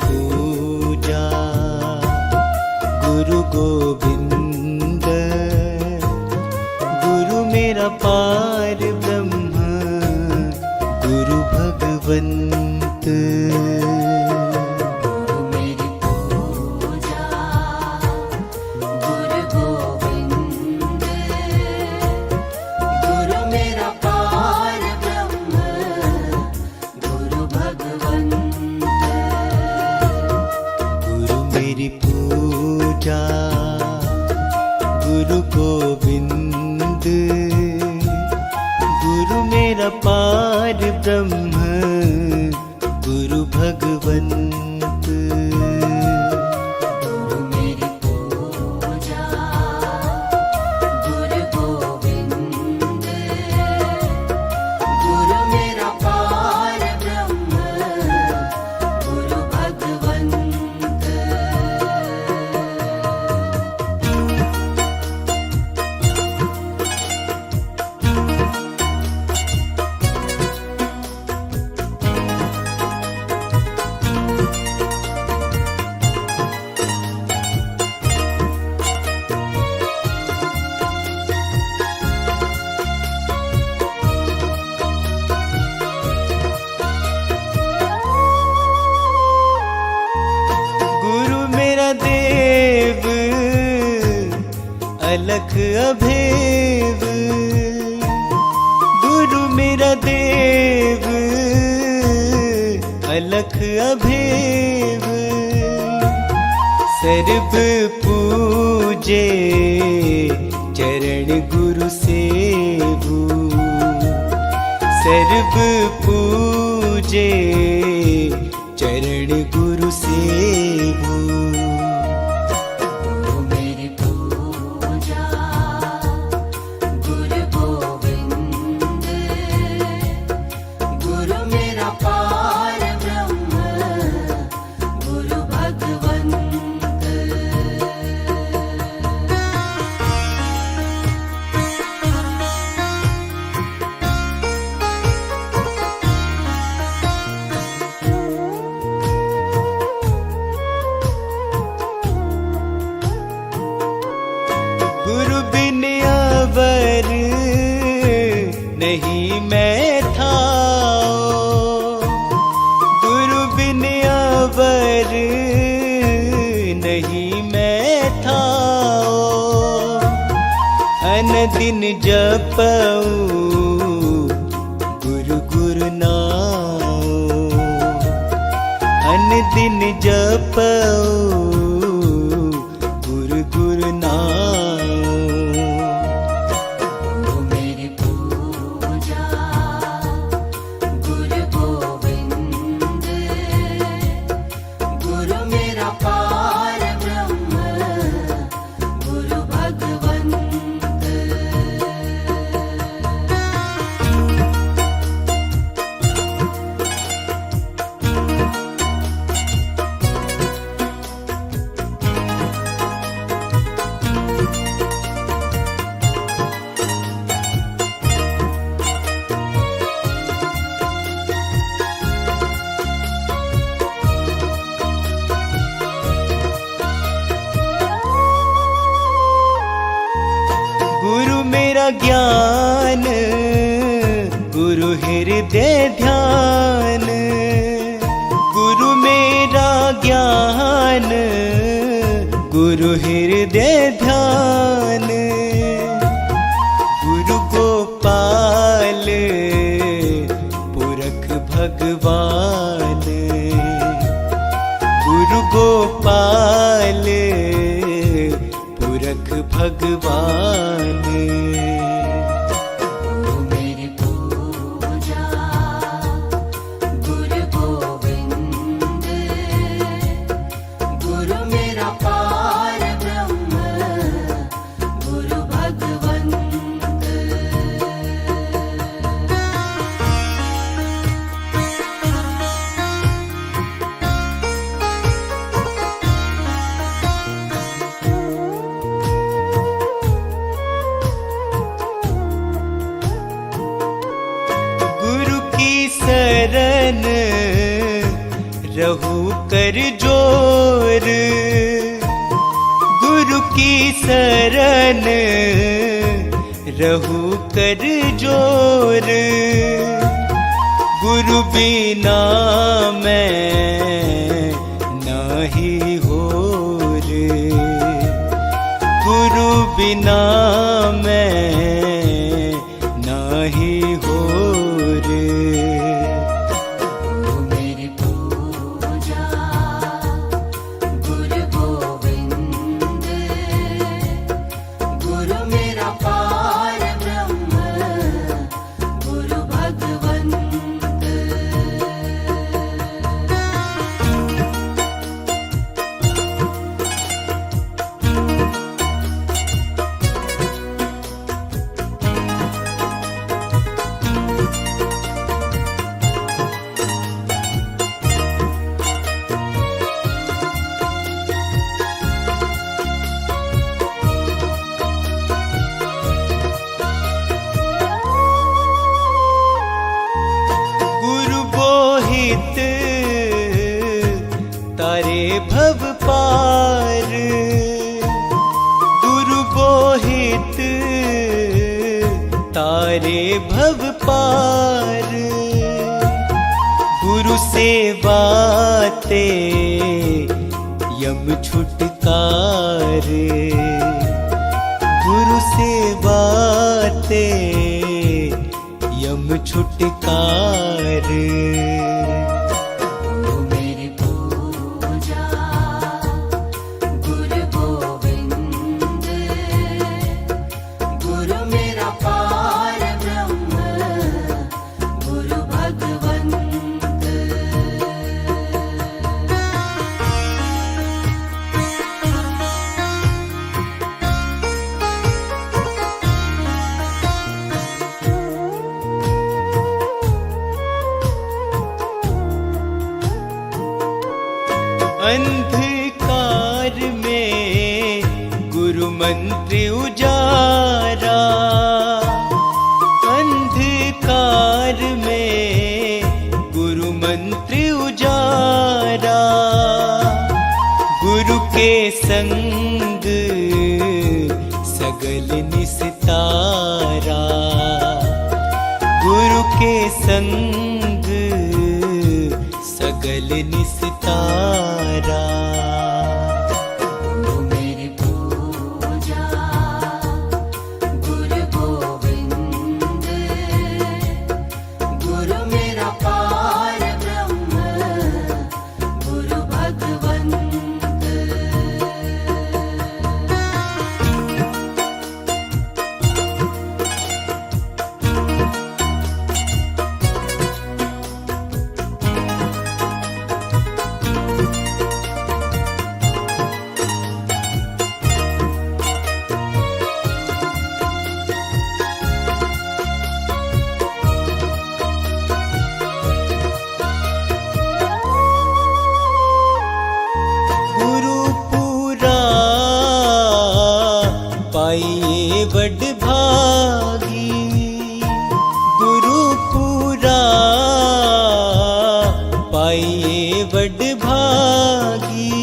पूजा। गुरु गोविंद गुरु मेरा पार ब्रह्म, गुरु भगवंत। पूजा गुरु गोविंद गुरु मेरा पार ब्रह्म, गुरु भगवंत। गुरु मेरी पूजा गुरु गोविंद गुरु मेरा पार ब्रह्म, गुरु भगवंत। देव अलख अभेद, गुरु मेरा देव अलख अभेद। सर्व पूजे चरण गुरु सेवु, सर्व पूजे चरण गुरु सेवु। गुरु बिन अवर नहीं मैं था, गुरु बिन अवर नहीं मैं था। अन दिन जपऊं गुरु गुरु नाम, अन दिन जपऊं गुरु गुरु नाम। ज्ञान गुरु हृदय ध्यान, गुरु मेरा ज्ञान गुरु हृदय ध्यान। गुरु गोपाल पुरख भगवान, गुरु गोपाल पुरख भगवान। कर जोर, गुरु की शरण रहू कर जोर। गुरु बिना मैं नहीं होर, गुरु बिना मैं नहीं होर। गुरु मेरी पूजा गुरु गोविंद, गुरु मेरा पार ब्रह्म गुरु भगवंत। गुरु बोहित तारे भव पार, गुरु बोहित तारे भव पार। गुरु सेवाते यम छुटकार, गुरु सेवाते यम छुटकार। गुरु मेरी पूजा गुरु गोविंद, गुरु मेरा पार ब्रह्म गुरु भगवंत। अंधकार में गुरु मंत्र उजारा, अंधकार में गुरु मंत्र उजारा। गुरु के संग सगल निस्तारा, गुरु के संग सगल निस्तारा। गुरु मेरी पूजा गुरु गोविंद, गुरु मेरा पार ब्रह्म गुरु भगवंत। गुरु पूरा पाइए बड़ भागी, गुरु पूरा पाइए बड़ भागी।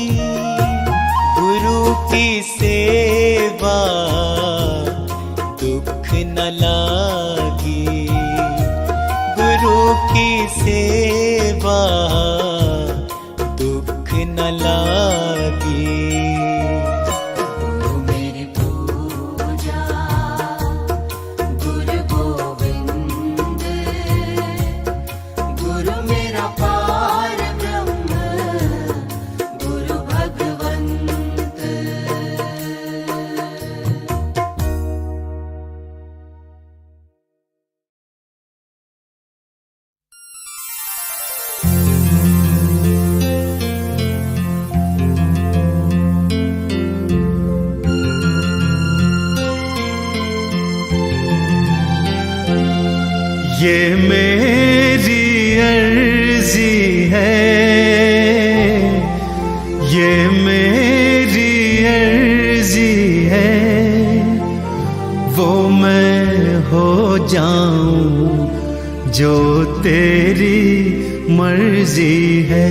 गुरु की सेवा दुख न लागी, गुरु की सेवा दुख न लागी। गुरु मेरी पूजा गुरु गोविंद, गुरु मेरा पार ब्रह्म गुरु भगवंत। ये मेरी अर्जी है, ये मेरी अर्जी है, वो मैं हो जाऊं जो तेरी मर्जी है।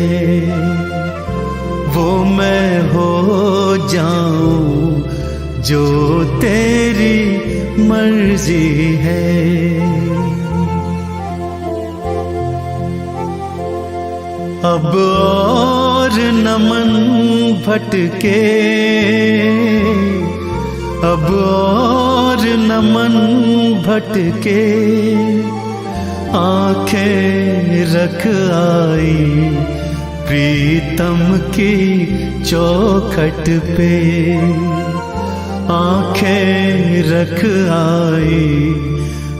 वो मैं हो जाऊं जो तेरी मर्जी है। अब और न मन भटके, अब और न मन भटके, आंखें रख आई प्रीतम की चौखट पे, आंखें रख आई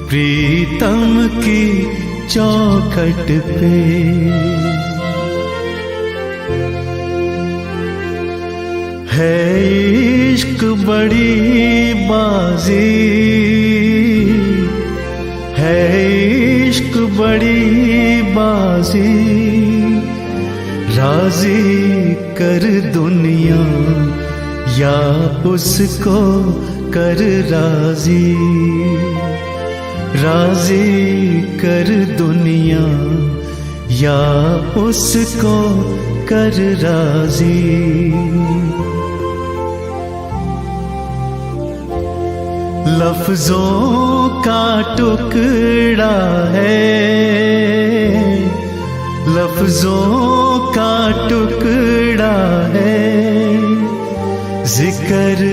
प्रीतम की चौखट पे। है इश्क बड़ी बाजी, है इश्क बड़ी बाजी, राजी कर दुनिया या उसको कर राजी, राजी कर दुनिया या उसको कर राजी। लफ्जों का टुकड़ा है, लफ्जों का टुकड़ा है, जिक्र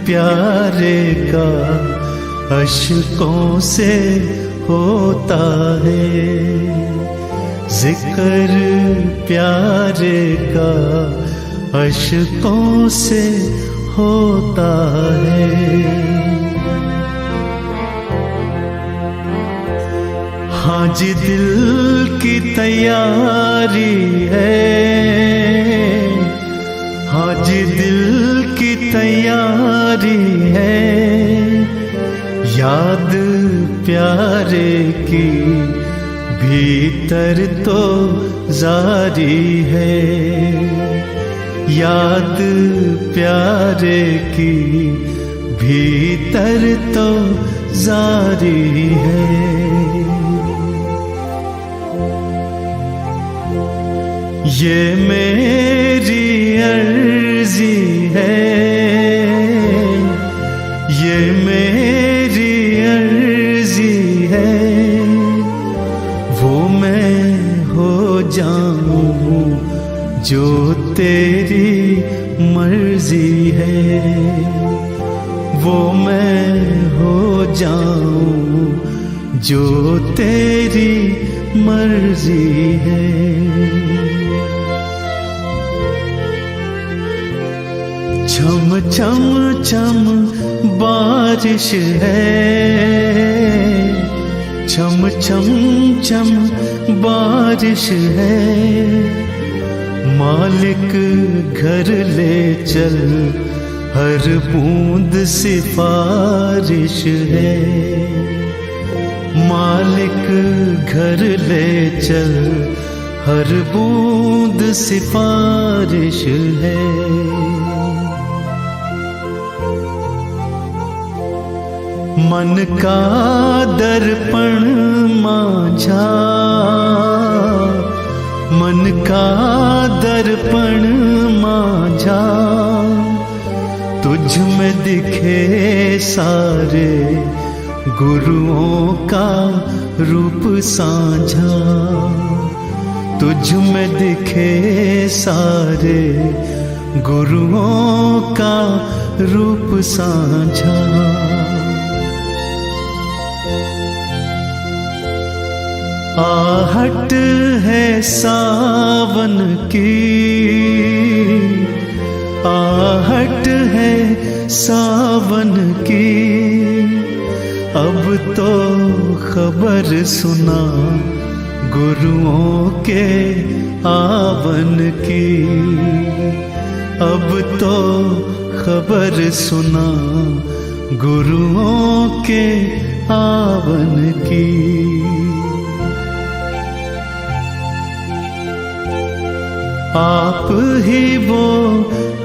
प्यारे का अश्कों से होता है, जिक्र प्यारे का अश्कों से होता है। हाँ जी दिल की तैयारी है, हाँ जी दिल की तैयारी है, याद प्यारे की भीतर तो जारी है, याद प्यारे की भीतर तो जारी है। ये मेरी अर्जी है, ये मेरी अर्जी है, वो मैं हो जाऊं जो तेरी मर्जी है, वो मैं हो जाऊं जो तेरी मर्जी है। छम छम छम बारिश है, छम छम छम बारिश है, मालिक घर ले चल हर बूंद सिफारिश है, मालिक घर ले चल हर बूंद सिफारिश है। मन का दर्पण मांझा, मन का दर्पण मांझा, तुझ में दिखे सारे गुरुओं का रूप साझा, तुझ में दिखे सारे गुरुओं का रूप साझा। आहट है सावन की, आहट है सावन की, अब तो खबर सुना गुरुओं के आवन की, अब तो खबर सुना गुरुओं के आवन की। आप ही वो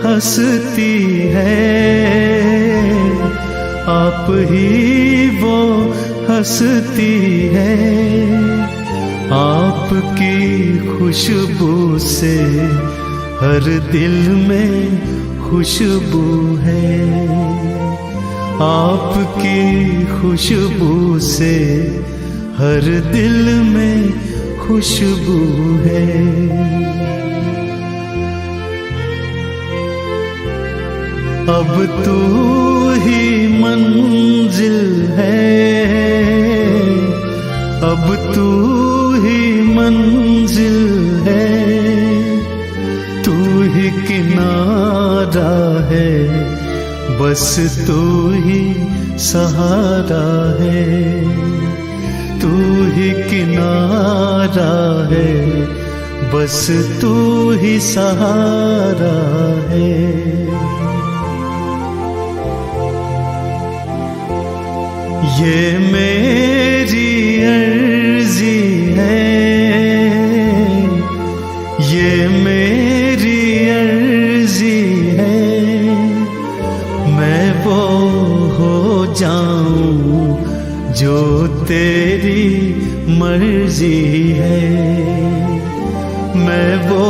हंसती है, आप ही वो हंसती है, आपकी खुशबू से हर दिल में खुशबू है, आपकी खुशबू से हर दिल में खुशबू है। अब तू ही मंजिल है, अब तू ही मंजिल है, तू ही किनारा है, बस तू ही सहारा है, तू ही किनारा है, बस तू ही सहारा है। ये मेरी अर्जी है, ये मेरी अर्जी है, मैं वो हो जाऊं जो तेरी मर्जी है, मैं वो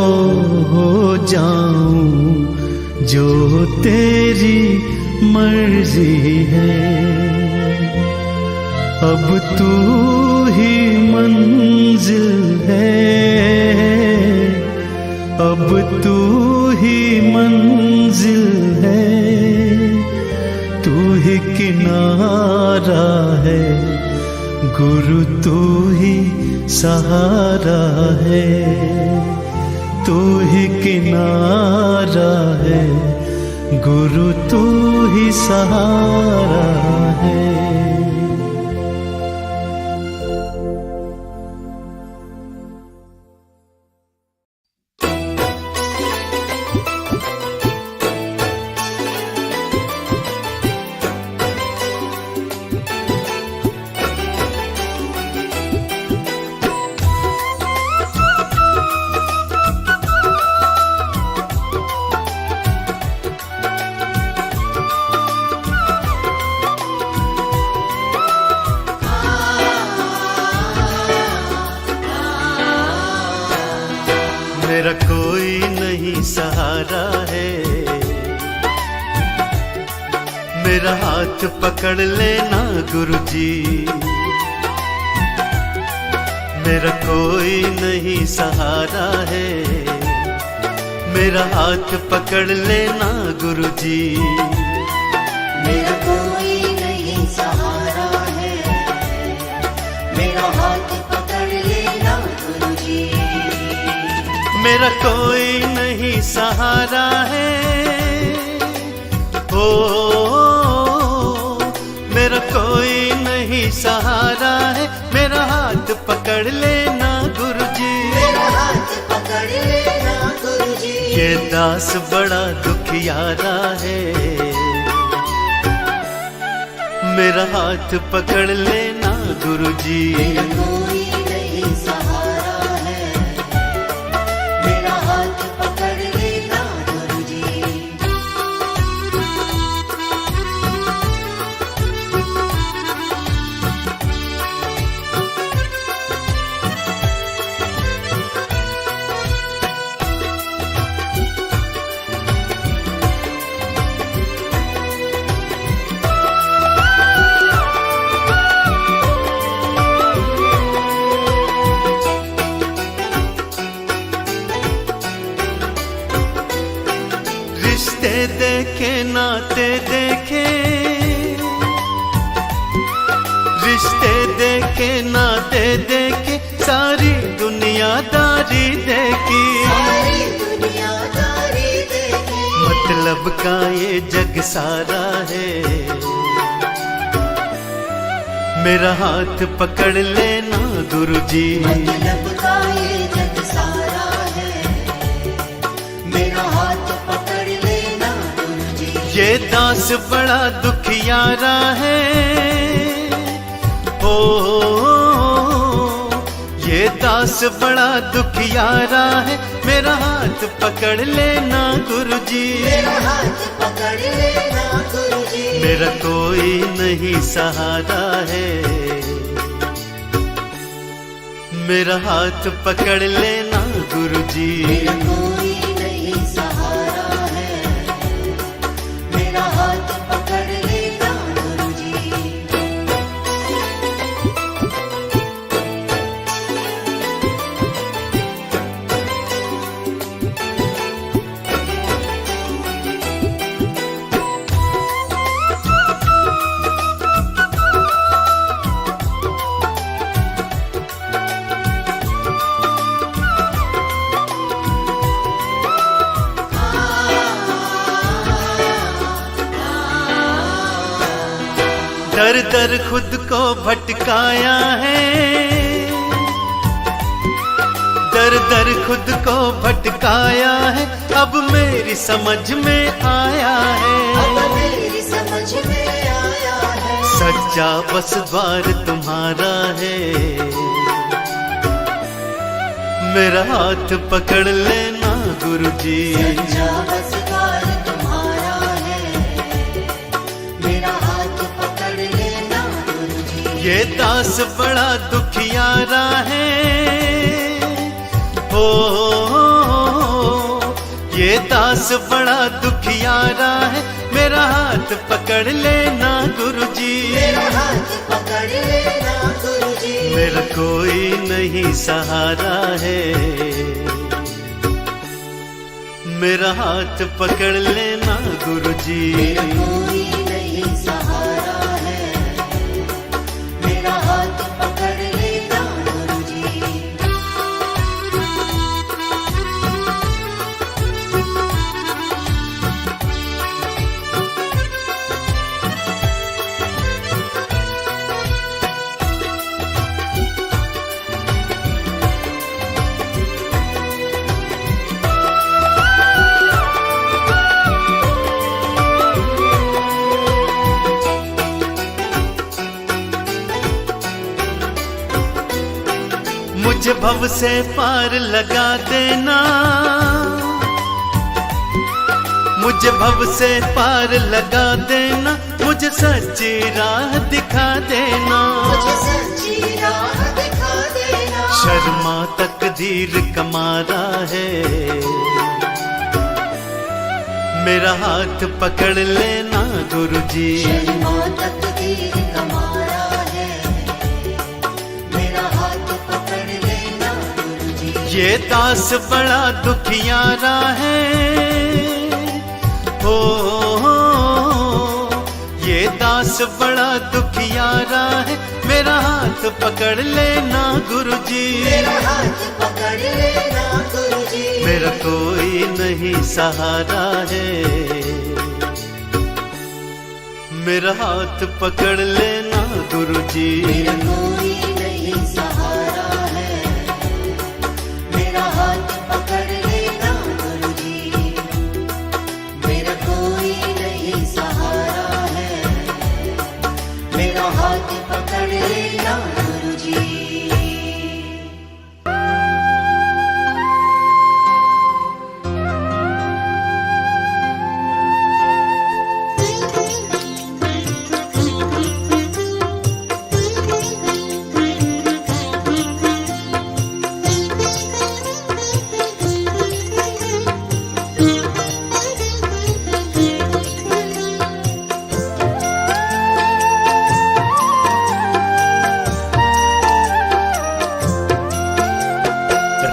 हो जाऊं जो तेरी मर्जी है। अब तू ही मंजिल है, अब तू ही मंजिल है, तू ही किनारा है, गुरु तू ही सहारा है, तू ही किनारा है, गुरु तू ही सहारा है। मेरा कोई नहीं सहारा है, मेरा हाथ पकड़ लेना गुरुजी। मेरा कोई नहीं सहारा है, मेरा हाथ पकड़ लेना गुरुजी। मेरा कोई नहीं सहारा है, मेरा हाथ पकड़ लेना गुरुजी। मेरा कोई नहीं सहारा है, ओ मेरा कोई नहीं सहारा है, मेरा हाथ पकड़ लेना गुरुजी। मेरा हाथ पकड़ लेना गुरुजी। ये दास बड़ा दुखियारा है, मेरा हाथ पकड़ लेना गुरुजी। मेरा कोई नहीं सहारा है, मेरा हाथ पकड़ लेना गुरुजी। रिश्ते देखे नाते देखे, रिश्ते देखे नाते देखे, सारी दुनियादारी देखी। सारी दुनियादारी देखी। मतलब का ये जग सारा है, मेरा हाथ पकड़ लेना गुरुजी। मतलब का ये जग सारा है, मेरा हाथ पकड़ लेना गुरुजी। ये दास बड़ा दुखियारा है, ओ ये दास बड़ा दुखियारा है, मेरा हाथ पकड़ लेना गुरुजी। मेरा हाथ पकड़ लेना गुरुजी। मेरा कोई नहीं सहारा है, मेरा हाथ पकड़ लेना गुरुजी। मेरा कोई नहीं दर दर खुद को भटकाया है, दर दर खुद को भटकाया है, अब मेरी समझ में आया है, अब मेरी समझ में आया है। सच्चा बस द्वार तुम्हारा है, मेरा हाथ पकड़ लेना गुरुजी। सच्चा बस द्वार तुम्हारा है, मेरा हाथ पकड़ लेना गुरुजी। ये दास बड़ा दुखियारा है, हो ये दास बड़ा दुखियारा है, मेरा हाथ पकड़ लेना गुरुजी। मेरा हाथ पकड़ लेना गुरुजी। मेरा कोई नहीं सहारा है, मेरा हाथ पकड़ लेना गुरुजी। मेरा कोई नहीं सहारा है, मेरा हाथ पकड़ लेना गुरुजी। मुझे भव से पार लगा देना, मुझे भव से पार लगा देना, मुझे सच्ची राह दिखा देना, मुझे सच्ची राह दिखा देना। शर्मा तकदीर कमारा है, मेरा हाथ पकड़ लेना गुरुजी। शर्मा तकदीर कमारा है, मेरा हाथ पकड़ लेना गुरुजी। ये दास बड़ा दुखियारा है, हो ये दास बड़ा दुखियारा है, मेरा हाथ पकड़ लेना गुरुजी। मेरा हाथ पकड़ लेना गुरुजी। मेरा कोई नहीं सहारा है, मेरा हाथ पकड़ लेना गुरुजी। मेरा कोई नहीं सहारा है, मेरा हाथ पकड़ लेना गुरुजी। मेरा कोई नहीं सहारा है, मेरा हाथ पकड़ लेना गुरुजी।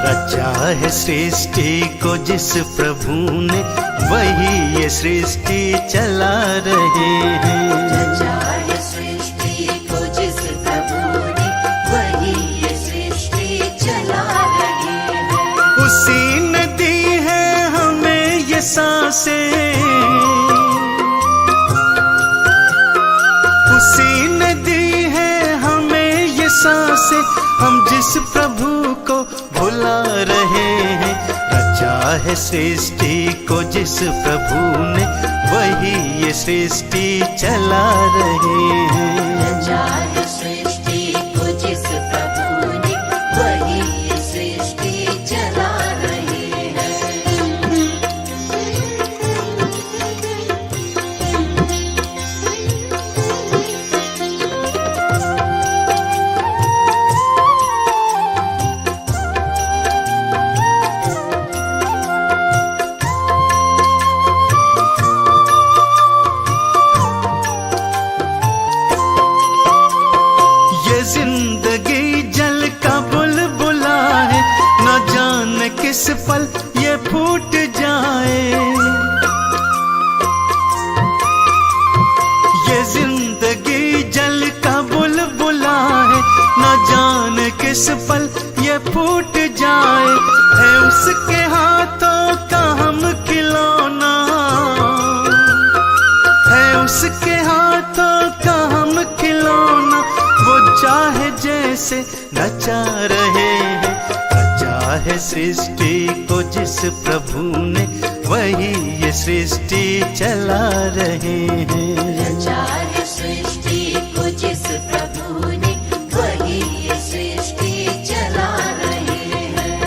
रचा है सृष्टि को जिस प्रभु ने, वही ये सृष्टि चला रहे हैं। रचा है सृष्टि को जिस प्रभु ने, वही ये सृष्टि चला रहे हैं। उसी ने दी है हमें ये सांसें, उसी ने दी है हमें ये सांसें, हम जिस प्रभु को भुला रहे हैं। रचा है सृष्टि को जिस प्रभु ने, वही ये सृष्टि चला रहे हैं। रचा है सृष्टि को जिस प्रभु ने, वही ये सृष्टि चला रहे हैं। जिंदगी जल का बुलबुला है, न जाने किस पल ये फूट जाए। ये जिंदगी जल का बुलबुला है, न जाने किस पल ये फूट जाए। है उसके हाथों का हम खिलौना, है उसके हाथों का हम खिलौना, से रचा रहे हैं। रचा है सृष्टि को जिस प्रभु ने, वही ये सृष्टि चला रहे हैं। रचा है सृष्टि को जिस प्रभु ने, वही ये सृष्टि चला रहे हैं।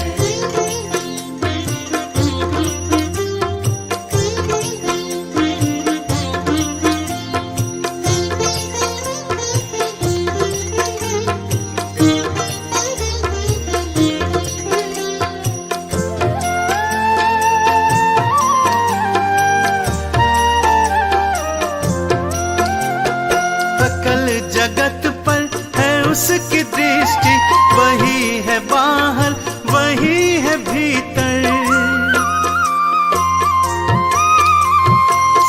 सकल जगत पर है उसकी दृष्टि, वही है बाहर वही है भीतर।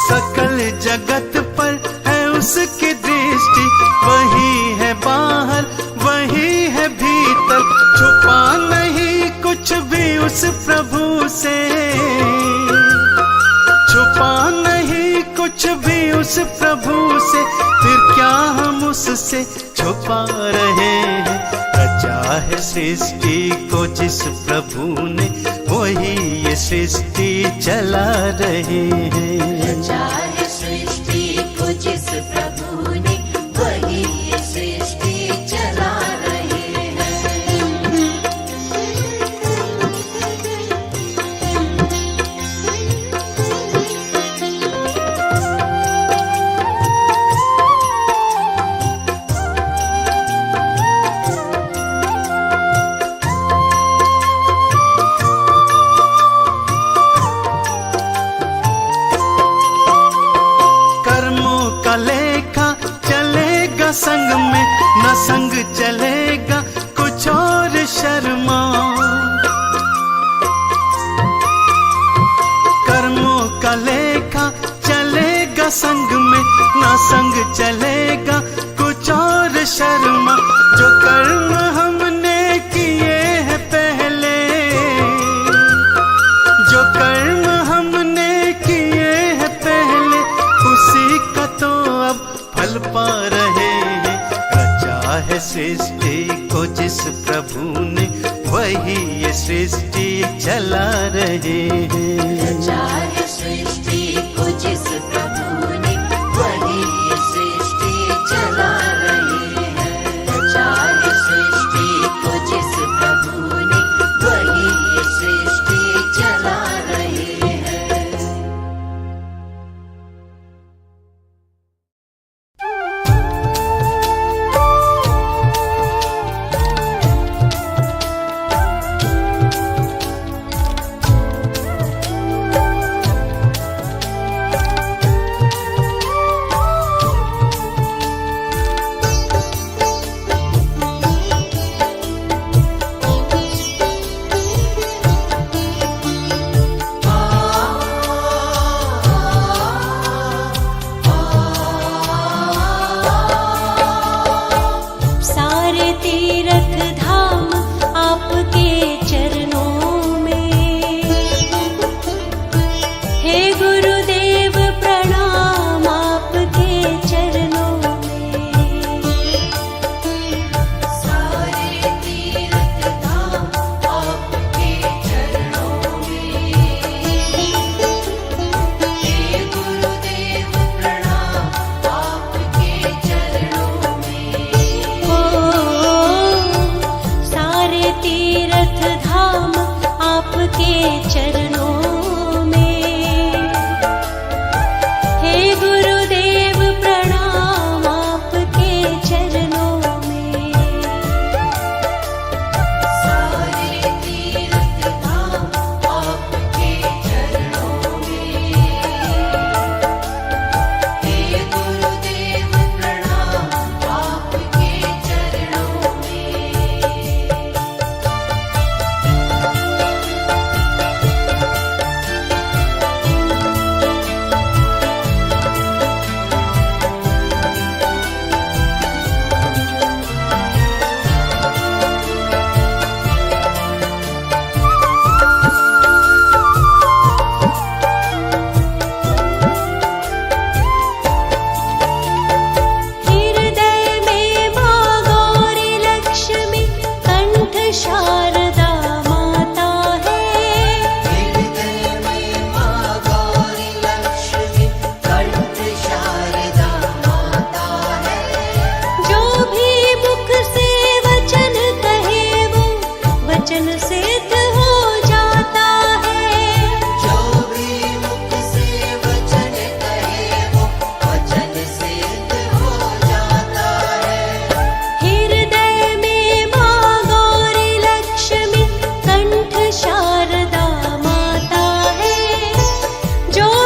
सकल जगत पर है उसकी दृष्टि, वही है बाहर वही है भीतर। छुपा नहीं कुछ भी उस प्रभु से, छुपा नहीं कुछ भी उस प्रभु से, फिर क्या हम उससे छुपा रहे हैं। रचा है सृष्टि को जिस प्रभु ने, वही ये सृष्टि चला रहे हैं। रचा है सृष्टि को जिस प्रभु ने, वही ये सृष्टि चला रहे हैं। कर्मों का लेखा चलेगा संग में, न संग चलेगा कुछ और शर्मा। कर्मों का लेखा चलेगा संग में, न संग चलेगा कुछ और शर्मा। जो कर्म हमने किए हैं पहले, जो कर्म हमने किए हैं पहले, उसी का तो अब फल पा रहे हैं। रचा है सृष्टि को जिस प्रभु ने, वही ये सृष्टि चला रहे हैं। रचा है सृष्टि को जिस प्रभु ने, वही ये सृष्टि चला रहे हैं। रचा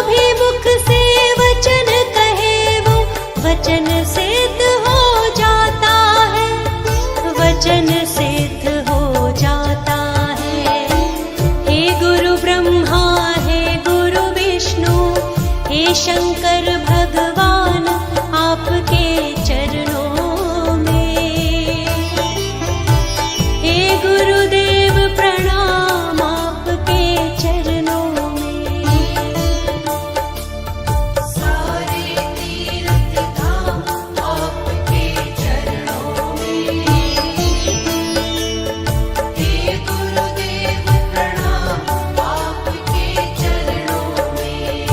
भी मुख से वचन कहे वो वचन सिद्ध हो जाता है, वचन सिद्ध हो जाता है। हे गुरु ब्रह्मा, हे गुरु विष्णु, हे शंकर भगवान, आपके चरणों में। हे गुरुदेव प्रणाम, आपके चरणों में। सारे तीर्थ धाम आपके चरणों में। हे गुरुदेव प्रणाम आपके चरणों में।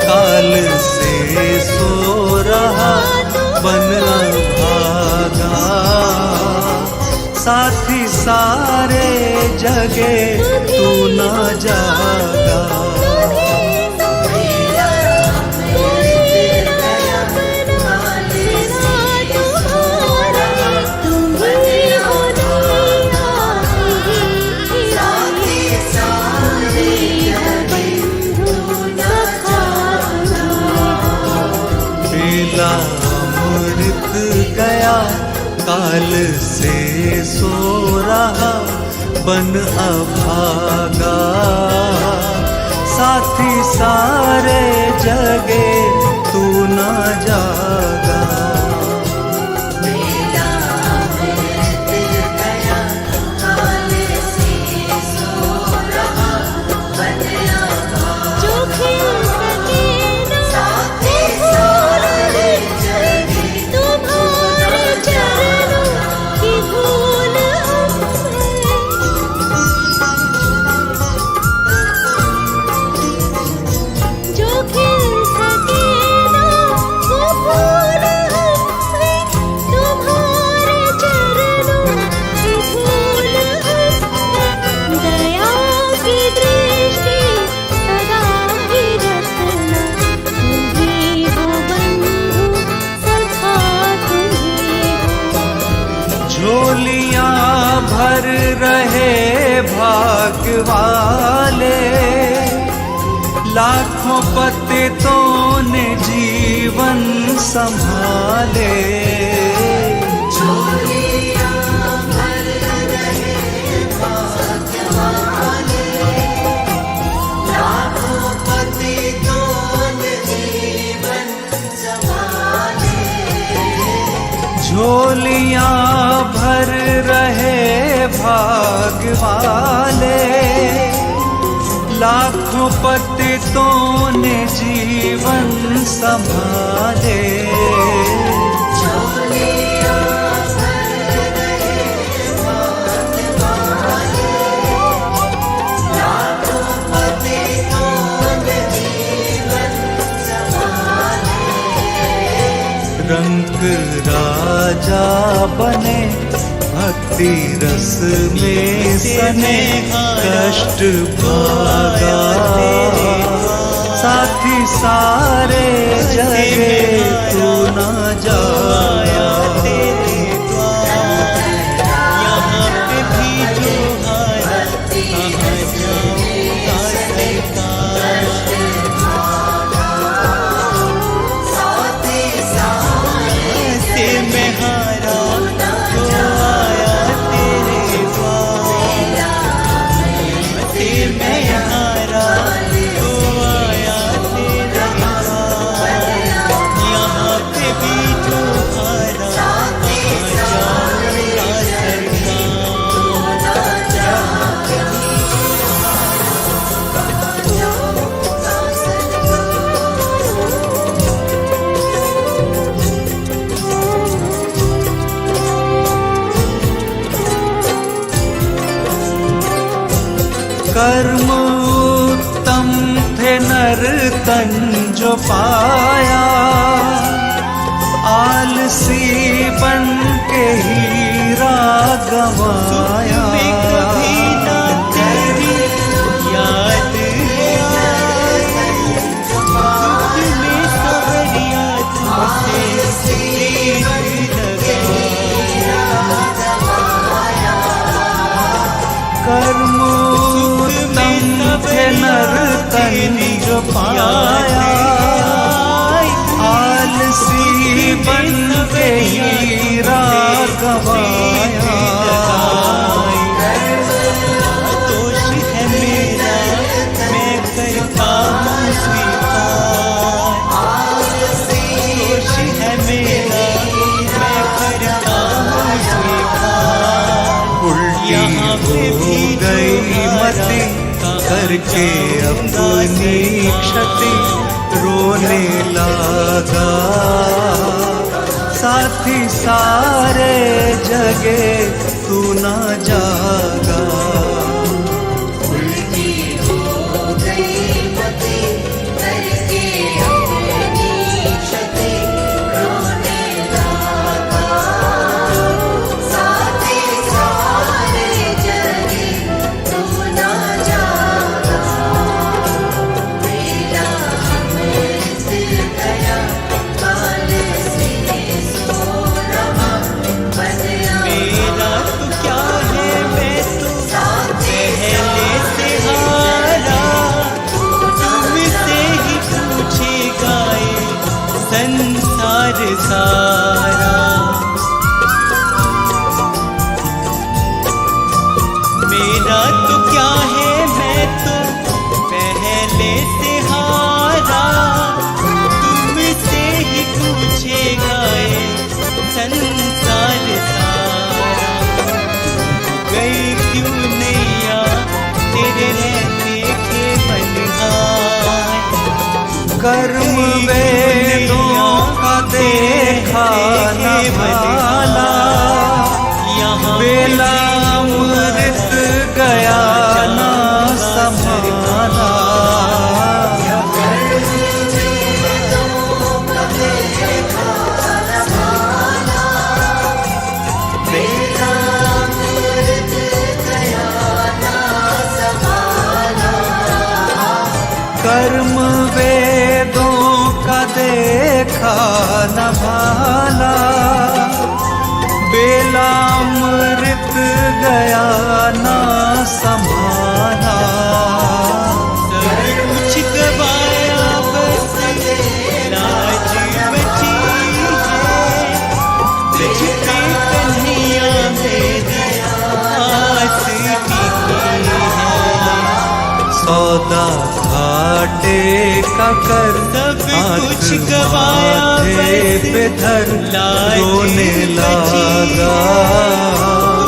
काल से सो रहा बन अभागा। साथी सारे जगे तू ना जागा। बेला अमृत गया काल से सो रहा बन अभागा। साथी सारे जगे तू ना जागा। झोलियां भर रहे भाग्य वाले, लाखों पतितों ने जीवन संभाले। झोलियां भर रहे भाग्य वाले, लाखों पतितों ने जीवन संभाले। झोलियां भर रहे भाग्य वाले, लाखों पतितों ने जीवन संभाले। झोलियां भर रहे भाग्य वाले, लाखों पतितों ने जीवन संभाले। रंग राजा बने भक्ति रस में सने, कष्ट भागा। साथी सारे जगे तू ना जाया। कर्म उत्तम थे नर तन जो पाया, आलसी बन के हीरा गवाया। कर्म थे नर तन जो पाया, आलसी बन के हीरा गवाया। दोष है मेरा मैं करता हूँ स्वीकार, दोष है मेरा मैं करता हूँ स्वीकार। उल्टी हो गई मति करके अपनी क्षति, रोने लगा। साथी सारे जगे तू ना जागा। उल्टी हो गई मति करके सारा। मेरा तो क्या है, मैं तो पहले से हारा, तुमसे ही पूछेगा ये संसार सारा। गई क्यों नैया तेरे रहते के बलिहार, कर्म वेदों का देखा न भाला, यहाँ बेला अमृत गया न संभाला। कर्म वेदों का देखा न भाला, बेलामृत गया न संभाला। सब कुछ गवाया बस लाज बची है, तुझ पे कन्हैया मेरी आस टिकी है। सौदा घाटे का कर सब हाथ कुछ गवाया माथे बस पे धर लाज रोने बची लगा।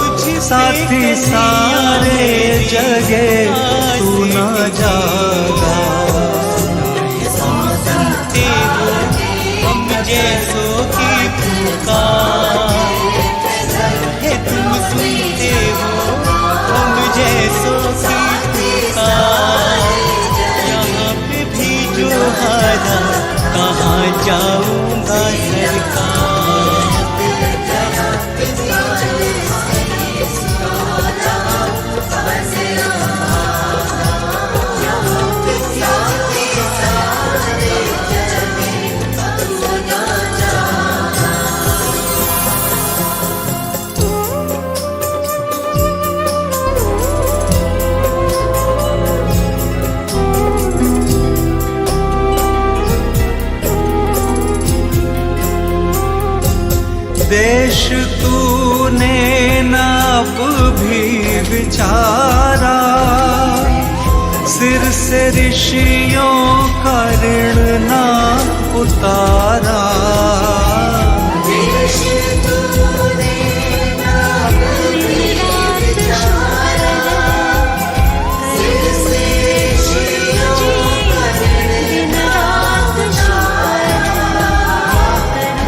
तुझ पे साथी सारे जगे तू न जागा। सुनते हो हम जैसों की पुकार है, तुम सुनते हो हम जैसों की पुकार। यहाँ पे भी जो हारा, कहाँ जाऊंगा सरकार। देश तूने न अब भी विचारा, सिर से ऋषियों का ऋण न उतारा।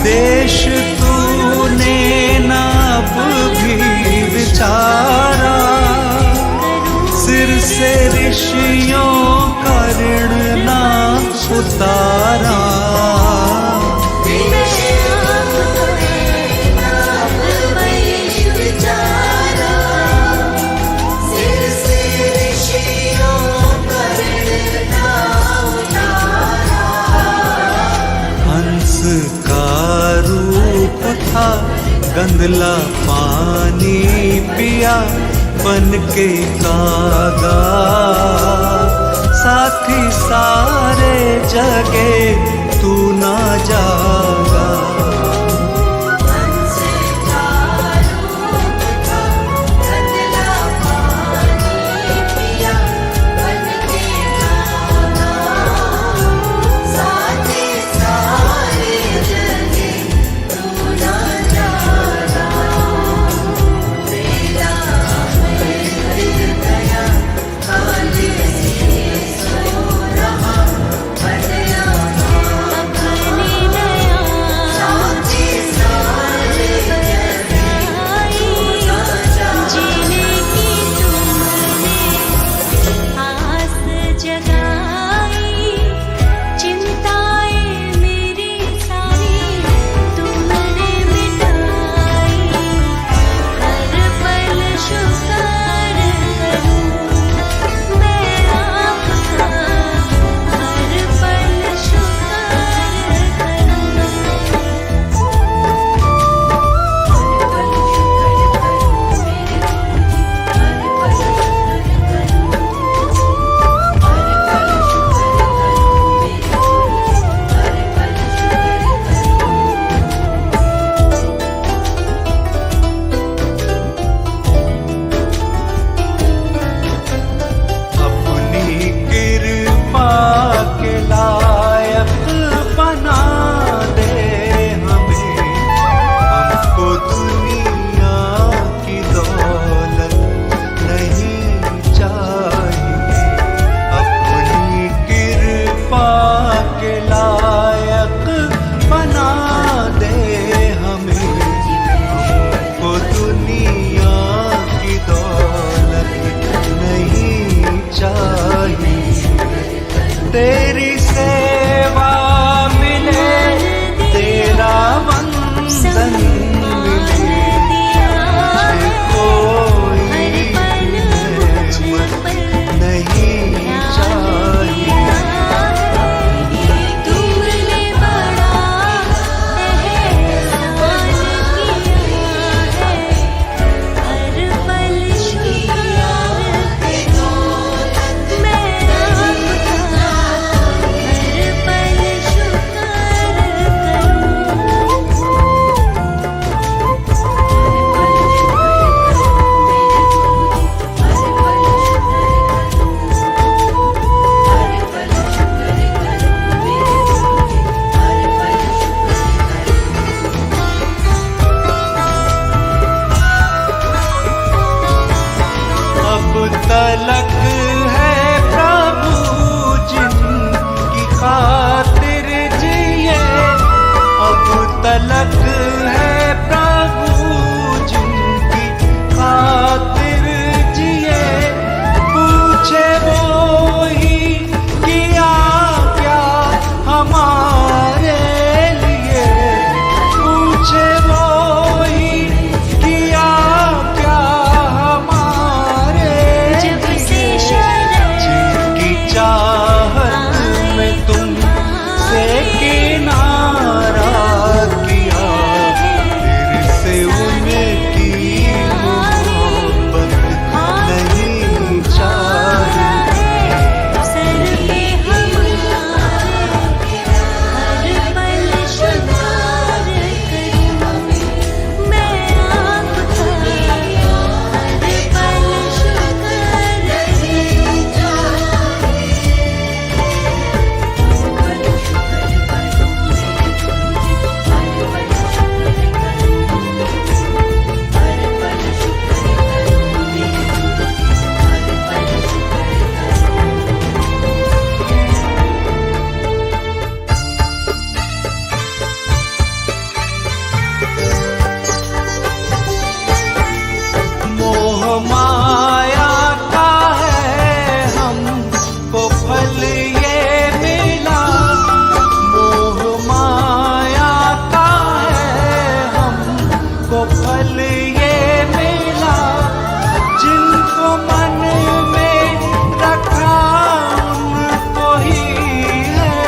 देश तूने न अब भी विचारा, सिर से ऋषियों का ऋण न उतारा। हंस का रूप था, गंदला पानी पिया बन के कागा। साथी सारे जगे तू ना जागा। झलक है प्रभु जिनकी खातिर जिए, पूछे वो ही किया क्या हमारे लिए, पूछे वो ही किया क्या हमारे जब से जिनकी चाहत में तुम से किनारा किया, फिर से उनकी मोहब्बत नहीं चाहिए। सर पे हमारे हर पल शुमार करूं मैं आपका, हर पल शुमार मोह माया का है हमको फल ये मिला, मोह माया का है हमको फल ये मिला, जिनको मन में रखा उनको ही है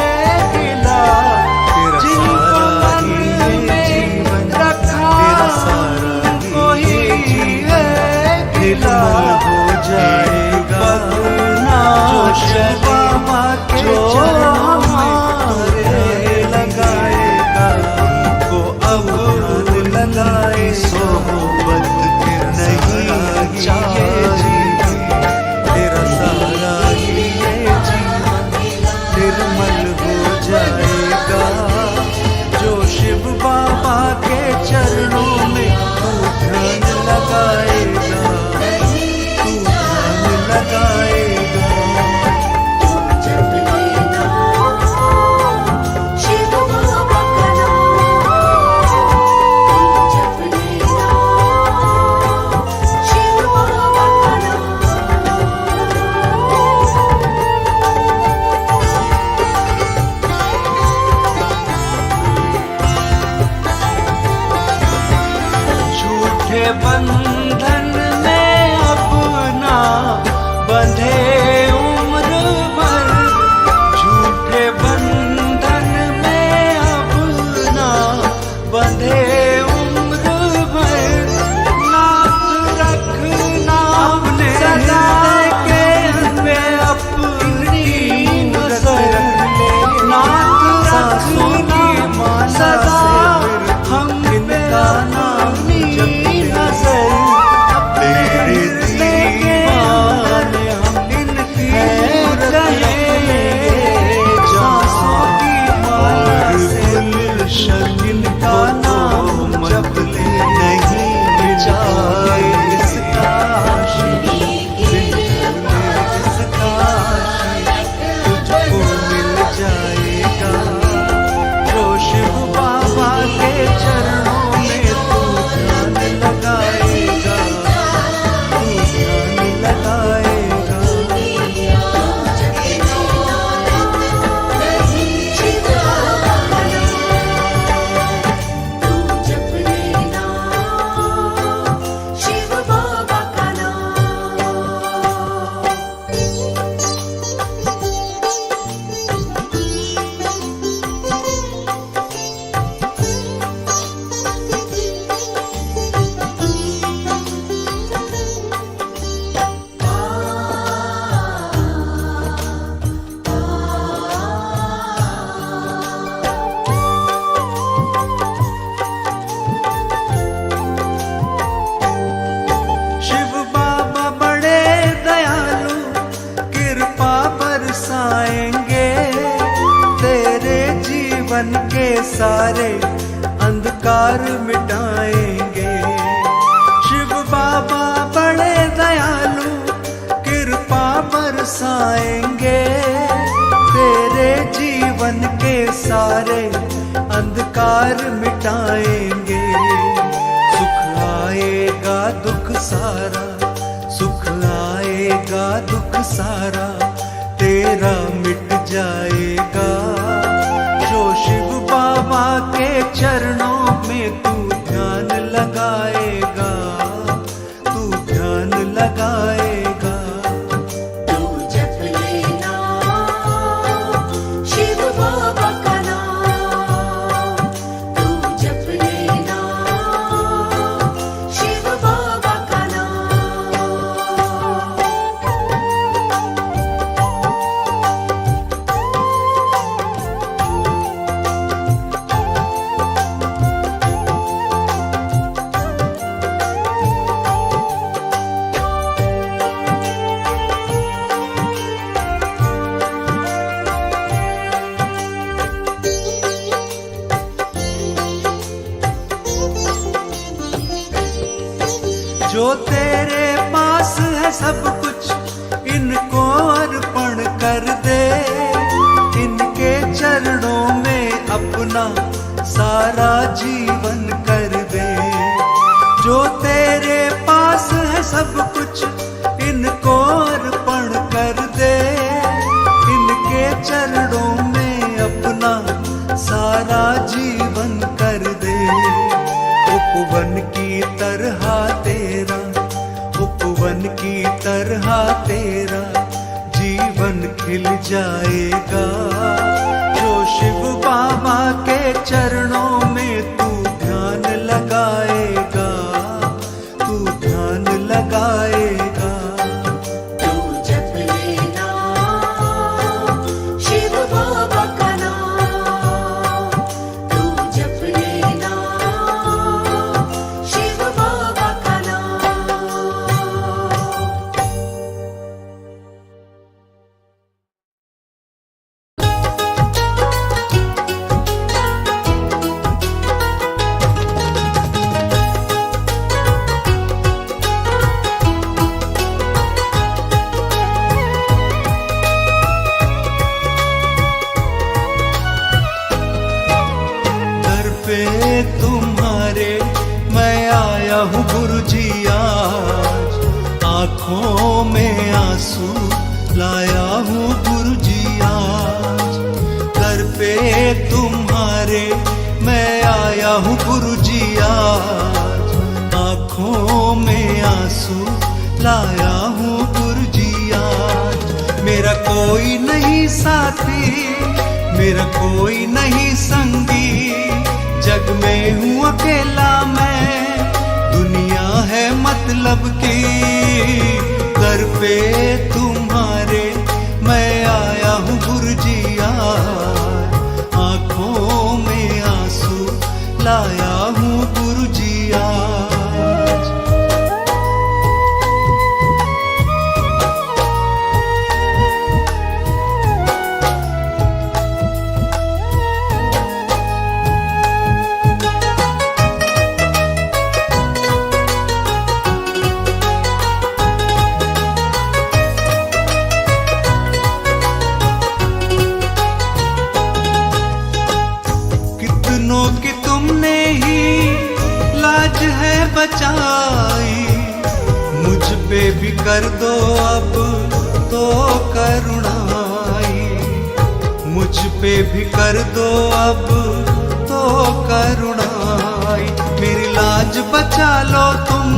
गिला, जिनको मन में रखा उनको ही है गिला, हो जाएगा जो हमारे लगाएगा, हमको अब लगाए सोहबत नहीं चाहिए, तेरा सारा ये जीवन निर्मल हो जाएगा, जो शिव बाबा के चरणों में तू ध्यान लगाएगा, तू ध्यान लगाएगा। जप लेना शिव बाबा का नाम, जप लेना शिव बाबा का नाम। झूठे बंधन में अपना बंधे उम्र भर, झूठे बंधन में अपना बंधे उम्र भर, नाथ रखना अपने सदा के पे अपनी नजर, नाथ रखना सदा हम पे अपनी नजर, तेरे दीवाने हम इनकी रहे, सांसों की माला से गुलशन इनका नाम जप ले, नहीं जाए इसका आशीष, इसका आशीष तुझको मिल जाएगा, जो शिव बाबा के चरणों में तू ध्यान लगाएगा, तू ध्यान लगाएगा। शिव बाबा का नाम, तू जप लेना शिव बाबा का नाम। शिव बाबा बड़े दयालु, कृपा बरसाएंगे, तेरे जीवन के सारे अंधकार मिटाएंगे। शिव बाबा बड़े दयालु, कृपा बरसाएंगे, तेरे जीवन के सारे अंधकार संसार मिटाएंगे। सुख आएगा दुख सारा, सुख आएगा दुख सारा तेरा मिट जाएगा। जो शिव बाबा के चरणों में तू ध्यान लगाएगा, तू ध्यान लगाएगा। तू जप लेना शिव बाबा का नाम, तू जप लेना शिव बाबा का नाम। जो तेरे पास है सब कुछ इनको अर्पण कर दे, इनके चरणों में अपना सारा जीवन कर दे। जो तेरे पास है सब कुछ इनको अर्पण कर दे, इनके चरणों में अपना सारा जीवन कर दे। उपवन की तरह तेरा, उपवन की तरह तेरा जीवन खिल जाएगा। जो शिव बाबा के चरणों में तू ध्यान लगाएगा, तू ध्यान लगाएगा। तू जप लेना शिव बाबा का नाम, तू जप लेना शिव बाबा का नाम। दर पे तुम्हारे मैं आया हूँ गुरुजी आज, आँखों में आंसू लाया हूँ गुरुजी आज। दर पे तुम्हारे मैं आया हूँ गुरुजी आज, आँखों में आंसू लाया हूँ गुरुजी आज। मेरा कोई नहीं साथी, मेरा कोई नहीं संगी, जग में हूँ अकेला मैं, दुनिया है मतलब की। दर पे तुम्हारे मैं आया हूँ गुरुजी आज, आँखों में आंसू लाया हूँ गुरुजी आज। कितनों की तुमने ही लाज है बचाई, मुझ पे भी कर दो अब तो करुणाई, मुझ पे भी कर दो अब तो करुणाई। मेरी लाज बचा लो तुम,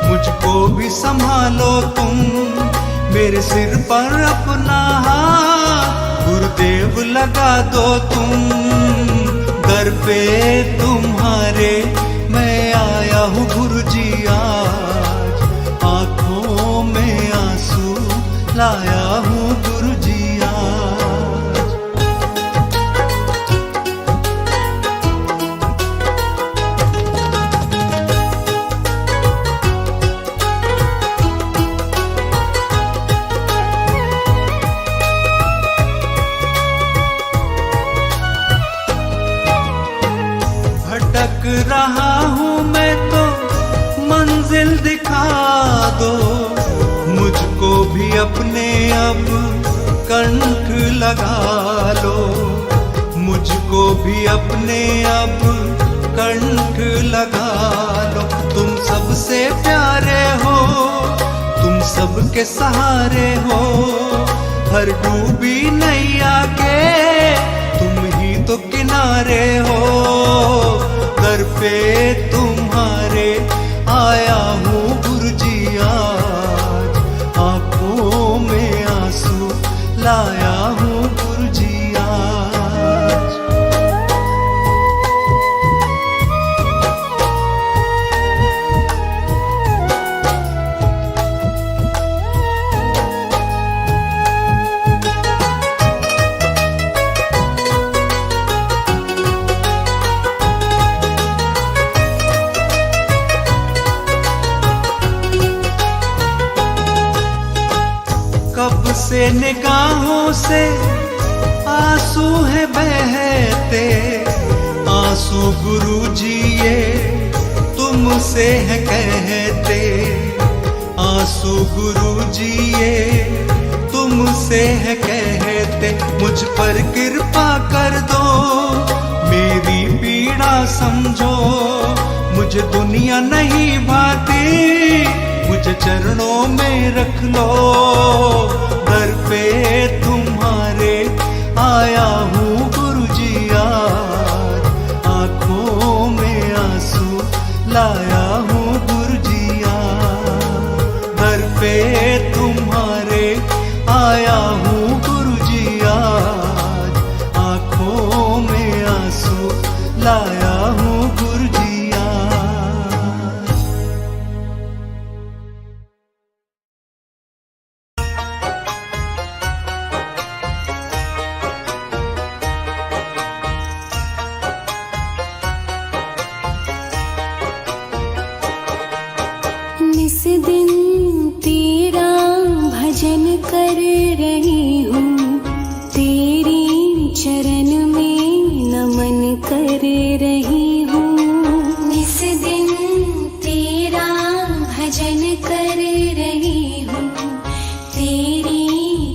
मुझको भी संभालो तुम, मेरे सिर पर अपना हाथ गुरुदेव लगा दो तुम। दर पे तुम्हारे मैं आया हूँ गुरुजी आज, आँखों में आंसू लाया हूँ गुरुजी आज। भटक रहा हूँ मैं तो मंजिल दिखा दो, मुझको भी अपने अब कंठ लगा लो, मुझको भी अपने अब लगा लो। तुम सबसे प्यारे हो, तुम सबके सहारे हो। हर डूबी नैया के तुम ही तो किनारे हो। दर पे तुम्हारे आया हूँ गुरुजी आज, आंखों में आंसू लाया हूँ गुरुजी आज। कब से निगाहों से आंसू है बहते, आंसू गुरुजी ये तुमसे है कहते। आंसू गुरुजी ये तुमसे है कहते। मुझ पर कृपा कर दो, मेरी पीड़ा समझो। मुझे दुनिया नहीं भाती, मुझे चरणों में रख लो। दर पे तुम्हारे आया हूँ गुरुजी आज, आंखों में आंसू लाया हूँ गुरुजी आज। दर पे तुम्हारे आया हूँ गुरुजी आज, आंखों में आंसू लाया हूँ गुरुजी आज। निस दिन तेरा भजन कर रही हूँ, तेरी चरण में नमन कर रही हूँ। निस दिन तेरा भजन कर रही हूँ, तेरी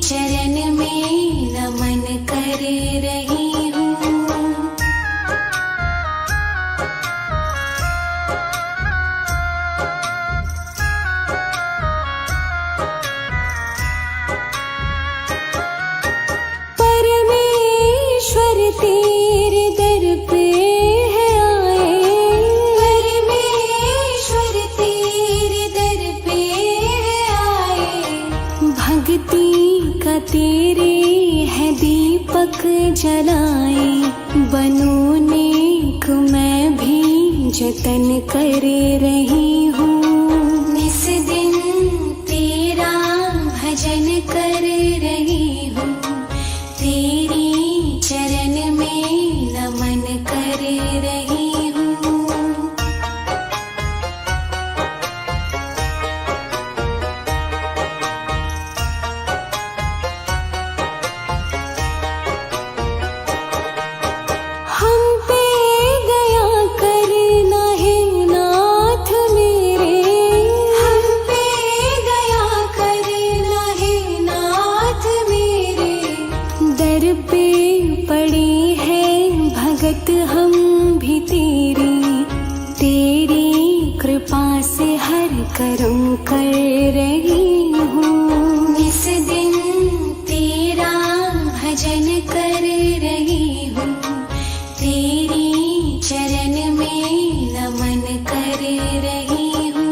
चरण में नमन कर रही हूँ। परमेश्वर तेरे दर पे है आए, परमेश्वर तेरे दर पे है आए। भक्ति का तेरे है दीपक जलाए, बनूं नेक मैं भी जतन कर रही हूँ। निस दिन तेरा भजन कर रही हूँ, तेरी चरण में नमन कर रही हूँ। हम पे दया करना है नाथ मेरे, हम पे दया करना है नाथ मेरे। दर पे पड़े हैं भगत हम भी तेरी, तेरी कृपा से हर कर्म कर रही हूँ। इस दिन तेरा भजन कर रही हूँ, तेरी चरण में नमन कर रही हूँ।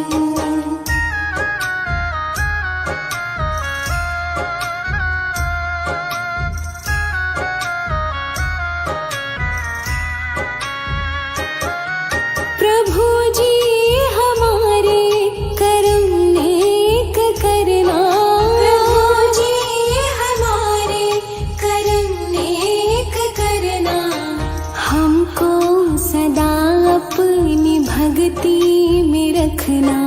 प्रभु जी हमारे कर्म नेक करना, प्रभु जी हमारे कर्म नेक करना। हमको सदा अपनी भक्ति में रखना,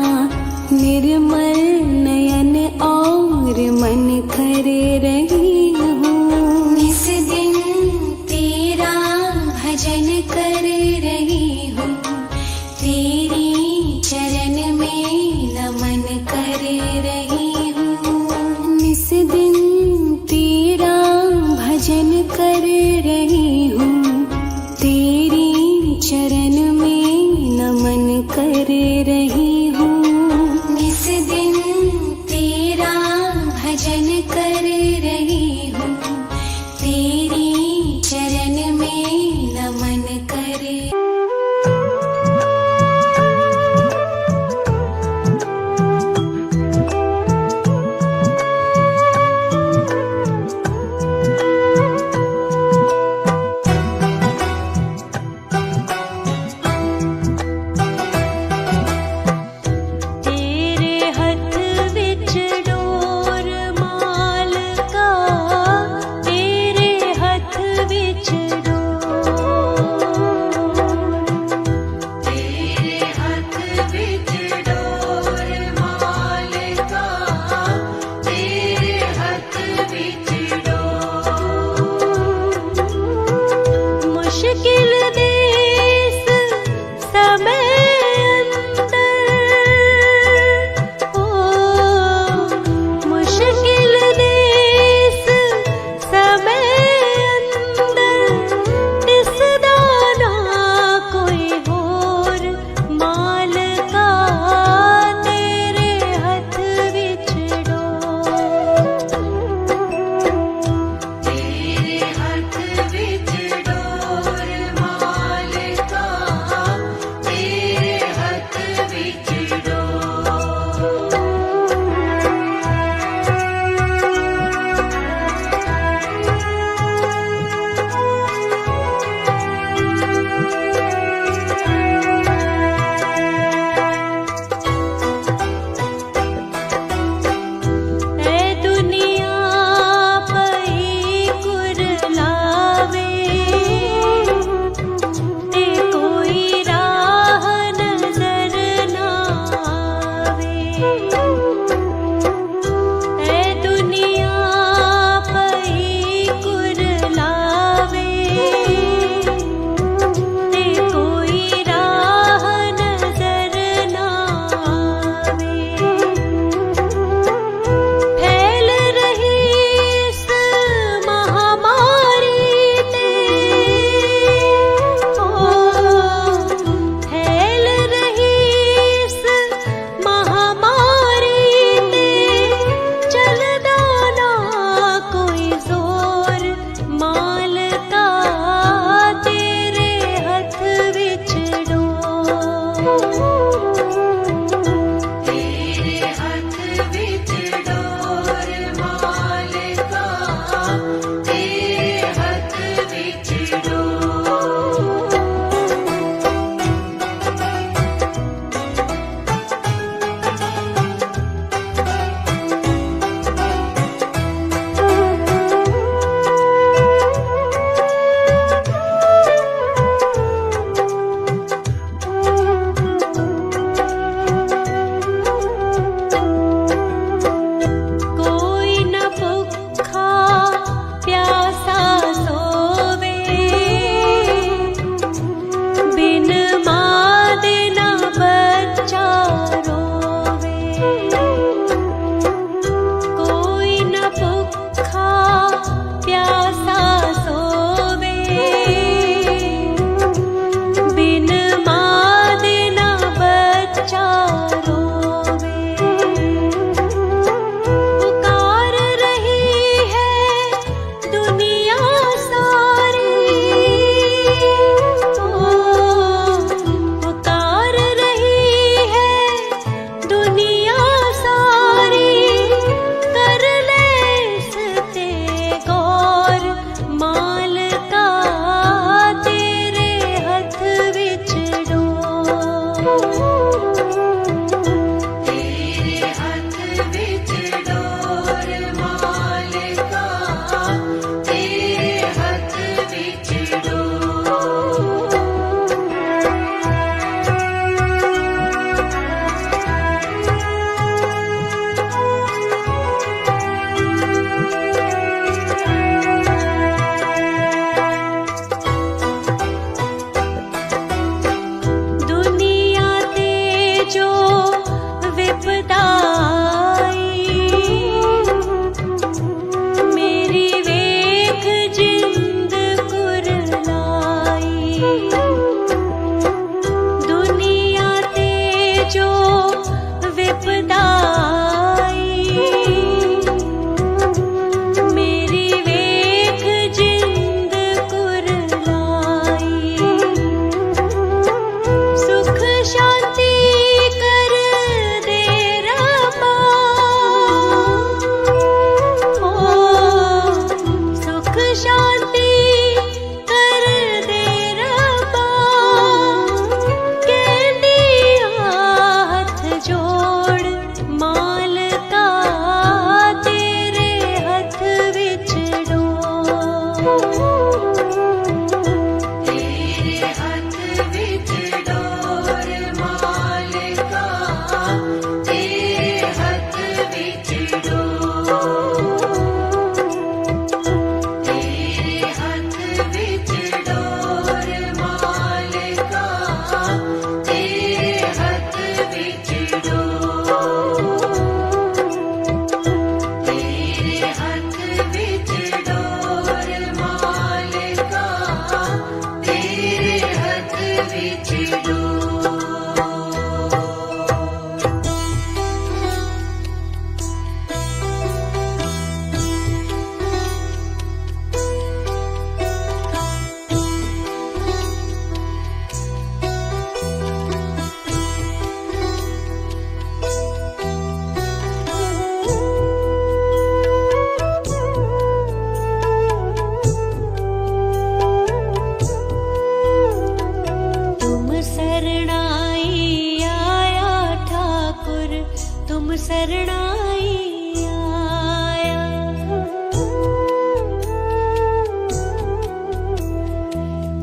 निर्मल नयन और मन कर रही हूँ। इस दिन तेरा भजन कर रही हूँ, तेरी चरण में नमन कर रही हूँ। निस दिन तेरा भजन कर रही हूँ, तेरी चरण में नमन नमन करे। तेरे हथ विच डोर माल का, तेरे हथ विच डोर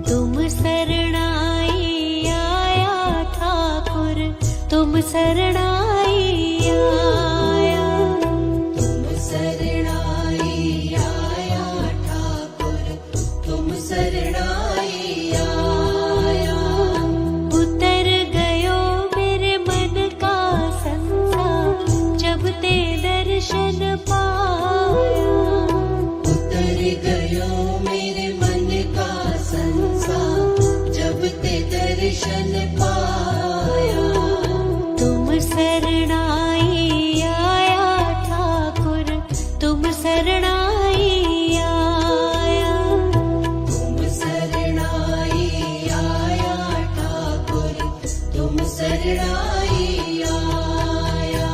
तुम शरणाई आया ठाकुर, तुम शरणाई आया। तुम शरणाई आया ठाकुर, तुम शरणाई आया। उतर गयो मेरे मन का संसार, जब ते दर्शन पाया। उतर गयो मेरे मन का संसार, जब ते दर्शन पाया। तुम शरणाई आया ठाकुर, तुम शरणाई आया। तुम शरणाई आया ठाकुर, तुम शरणाई आया।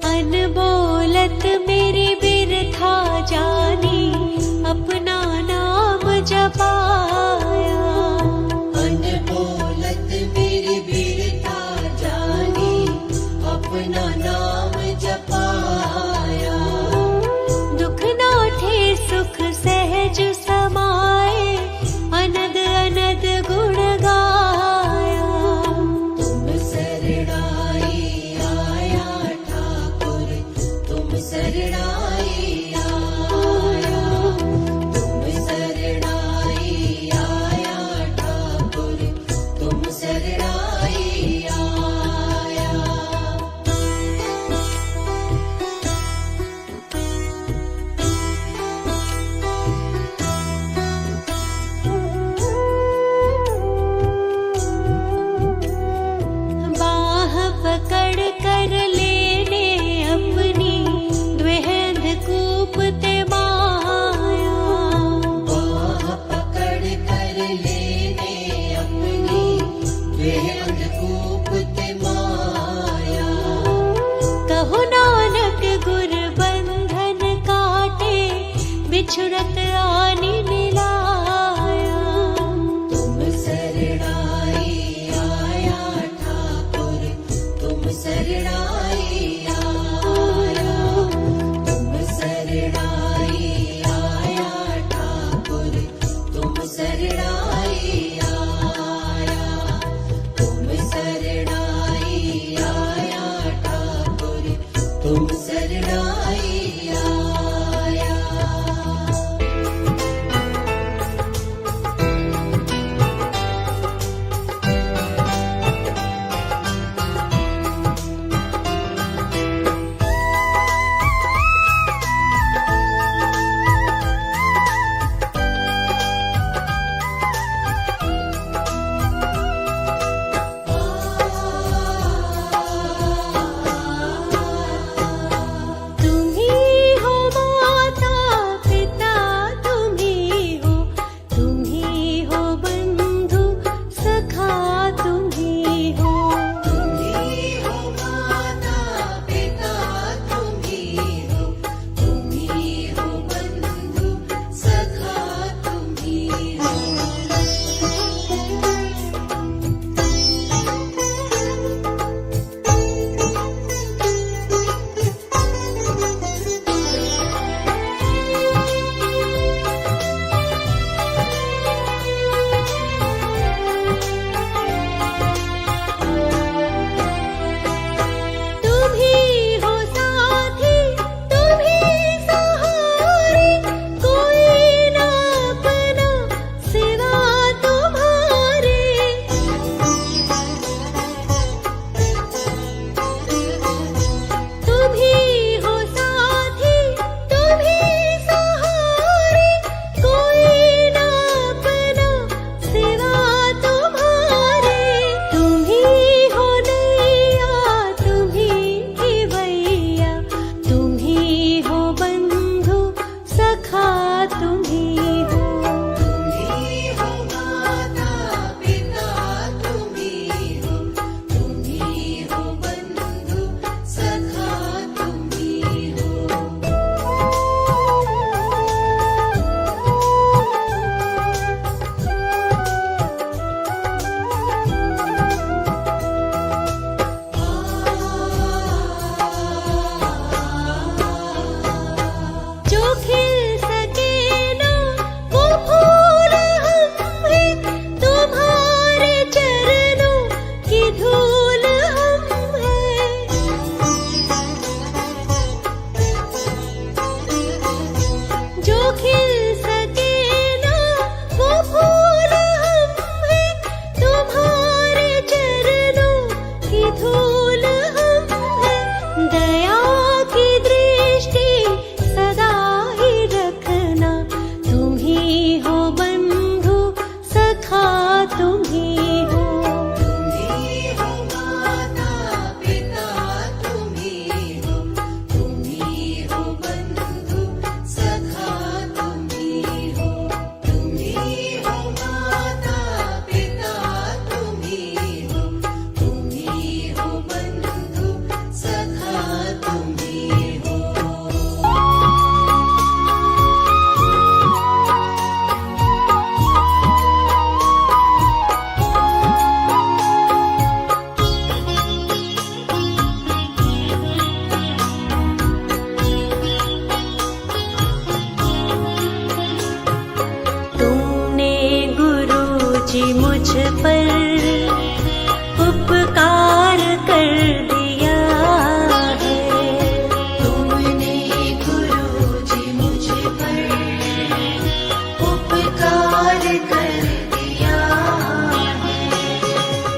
अनबोलत मेरी बिरथा जानी, अपना नाम जपाया। अनबोलत मेरी बिरथा जानी, अपना नाम जपाया। दुख नाठे सुख सहज समाए, अनद अनद गुण गाया। तुम शरणाई आया ठाकुर, तुम शरणाई आया। तुम शरणाई जी मुझ पर उपकार कर दिया है। तुमने गुरुजी मुझ पर उपकार कर दिया है।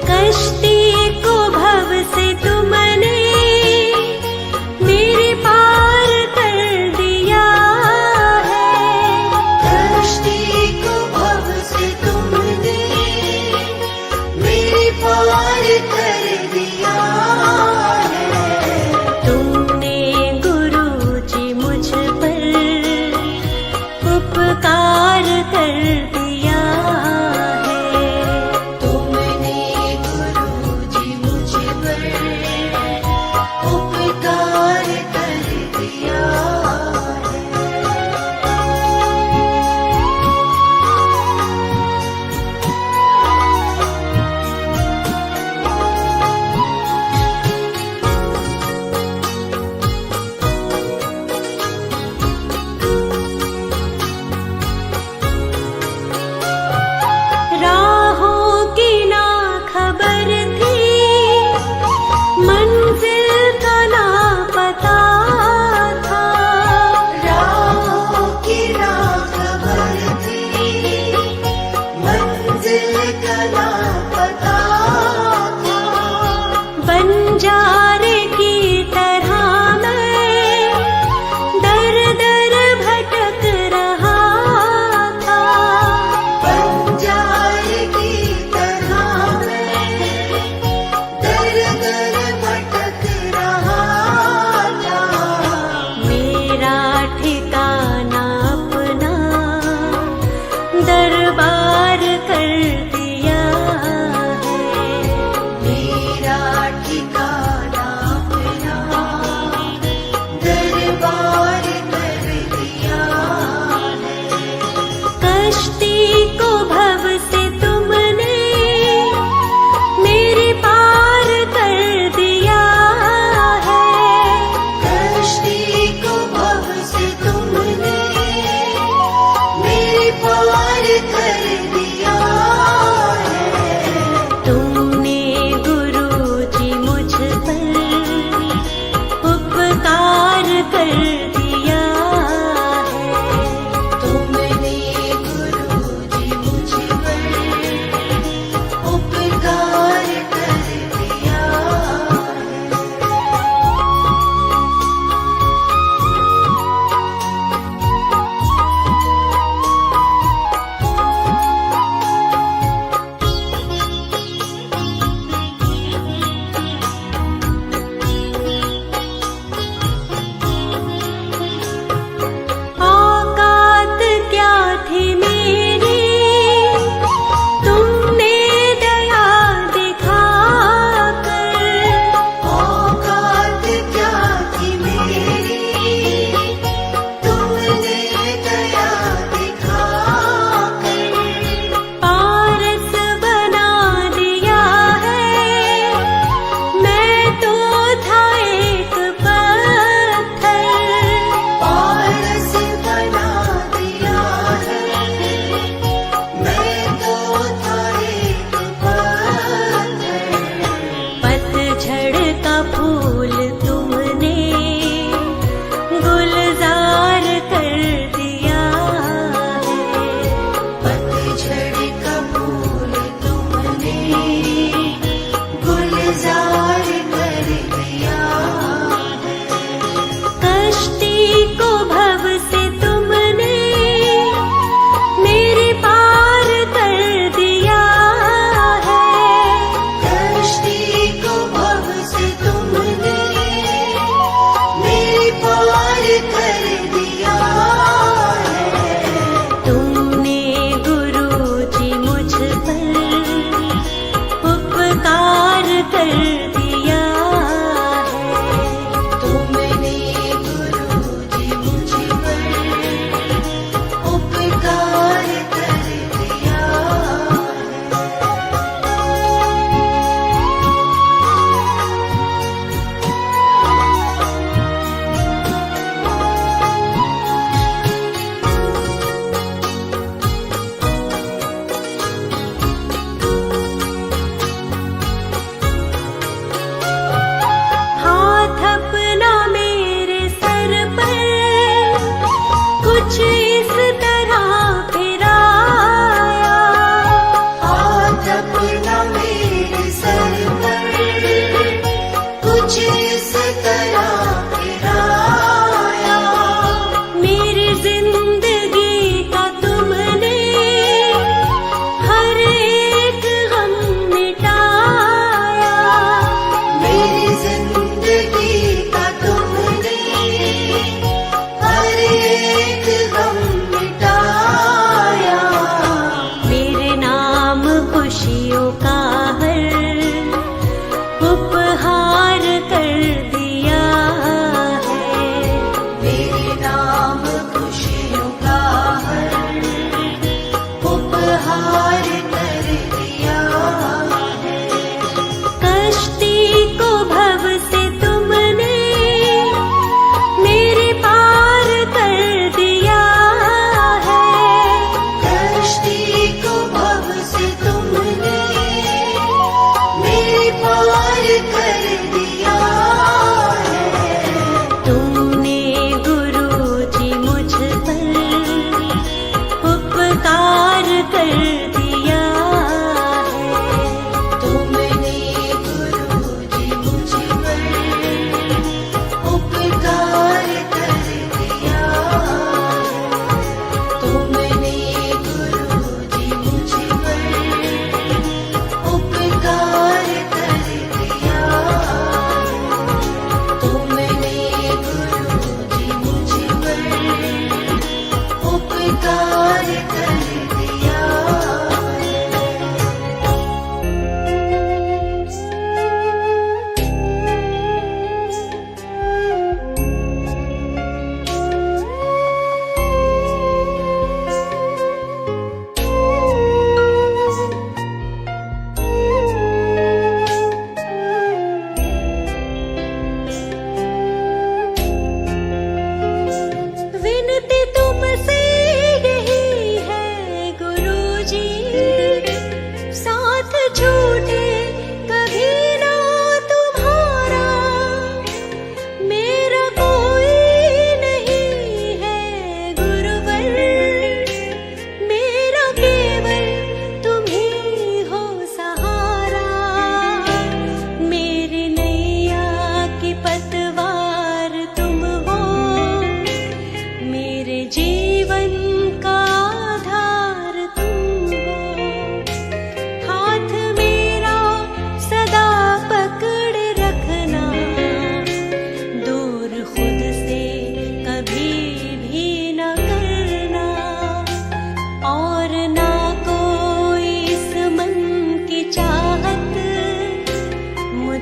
कश्ती को भव से तुमने मेरे पार कर दिया है। कश्ती को भव से तुमने मेरे पार कर दिया है। तुमने गुरुजी मुझ पर उपकार कर दिया है। तुमने गुरुजी मुझ पर उपकार कर दिया है। राहों की ना खबर थी, मंजिल का ना पता था। राहों की ना खबर थी, मंजिल का ना पता था। बंजारे की तरह मैं दर दर भटक रहा था। बंजार की तरह मैं दर दर भटक रहा था। मेरा ठिकाना अपना दरबार कर दिया है। मेरा ठिकाना अपना दरबार कर दिया है। कश्ती को भव से तुमने मेरे पार कर दिया है। कश्ती को भव से तुमने मेरे पार कर दिया है। तुमने गुरुजी मुझ पर उपकार कर दिया है। तुमने गुरुजी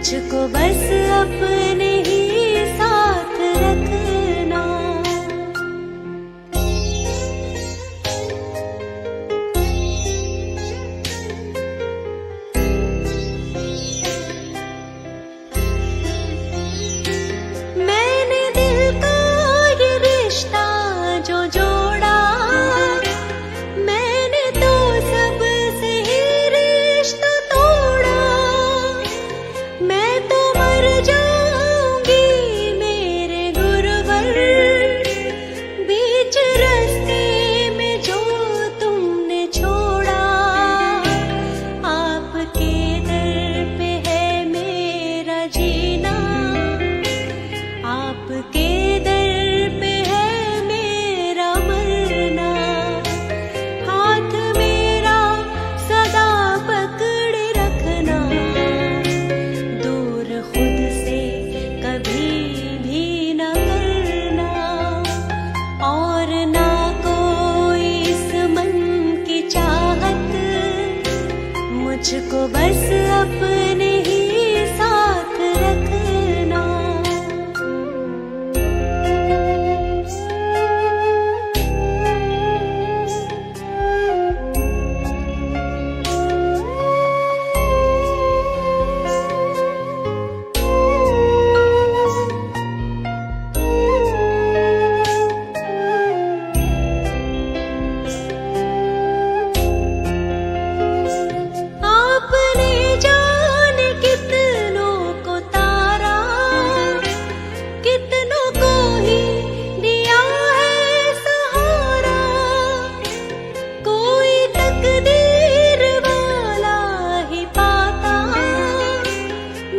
मुझको बस अपने ही साथ रखना। मैंने दिल का ये रिश्ता जो जोड़ा, मैंने तो सबसे ही रिश्ता तोड़ा। मैं तो मर जाऊंगी मेरे गुरुवर, बीच रास्ते में जो तुमने छोड़ा। आपके दर पे है मेरा जीना, आपके दर पे है मेरा मरना। हाथ मेरा सदा पकड़े रखना, दूर खुद से कभी भी न करना। और ना कोई इस मन की चाहत, मुझको बस अपने ही साथ रखना। आपने जाने कितनों को तारा, कितनों को ही दिया है सहारा। कोई तकदीर वाला ही पाता,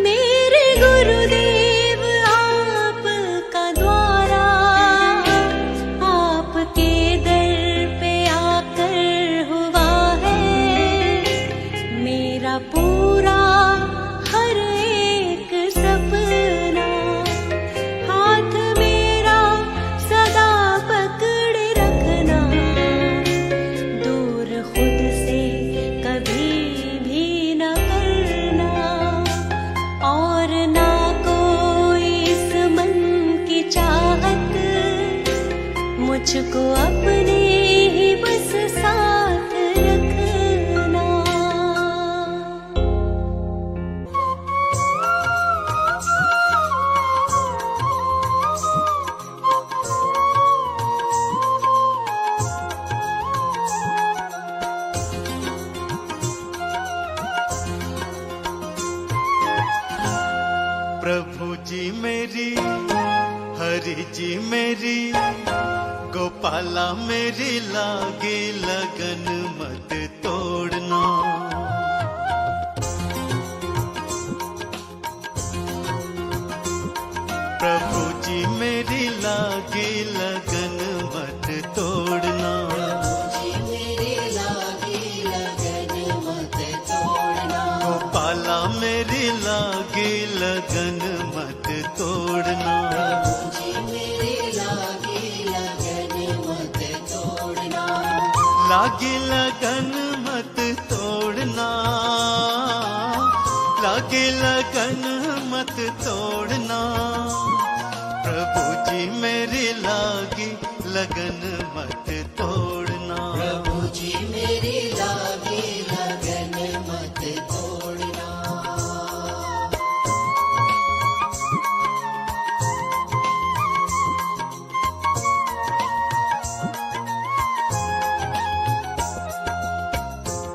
मेरे गुरुदेव आपका द्वारा। आपके दर पे आकर हुआ है मेरा पूरा हर एक सपना। हाथ मेरा सदा पकड़े रखना, दूर खुद से कभी भी न करना। और ना कोई इस मन की चाहत, मुझको अपने ही बस साथ रखना। प्रभु जी मेरी, हरि जी मेरी, गोपाला मेरी लागे लगन मत तोड़ना। प्रभु जी मेरी लागे लगन मत तोड़ना। गोपाला मेरी लागे लगन मत तोड़ना। लागे लगन मत तोड़ना, लागे लगन मत तोड़ना। प्रभु जी मेरी लागी लगन मत तोड़ना। प्रभु जी मेरी लागी लगन मत तोड़ना।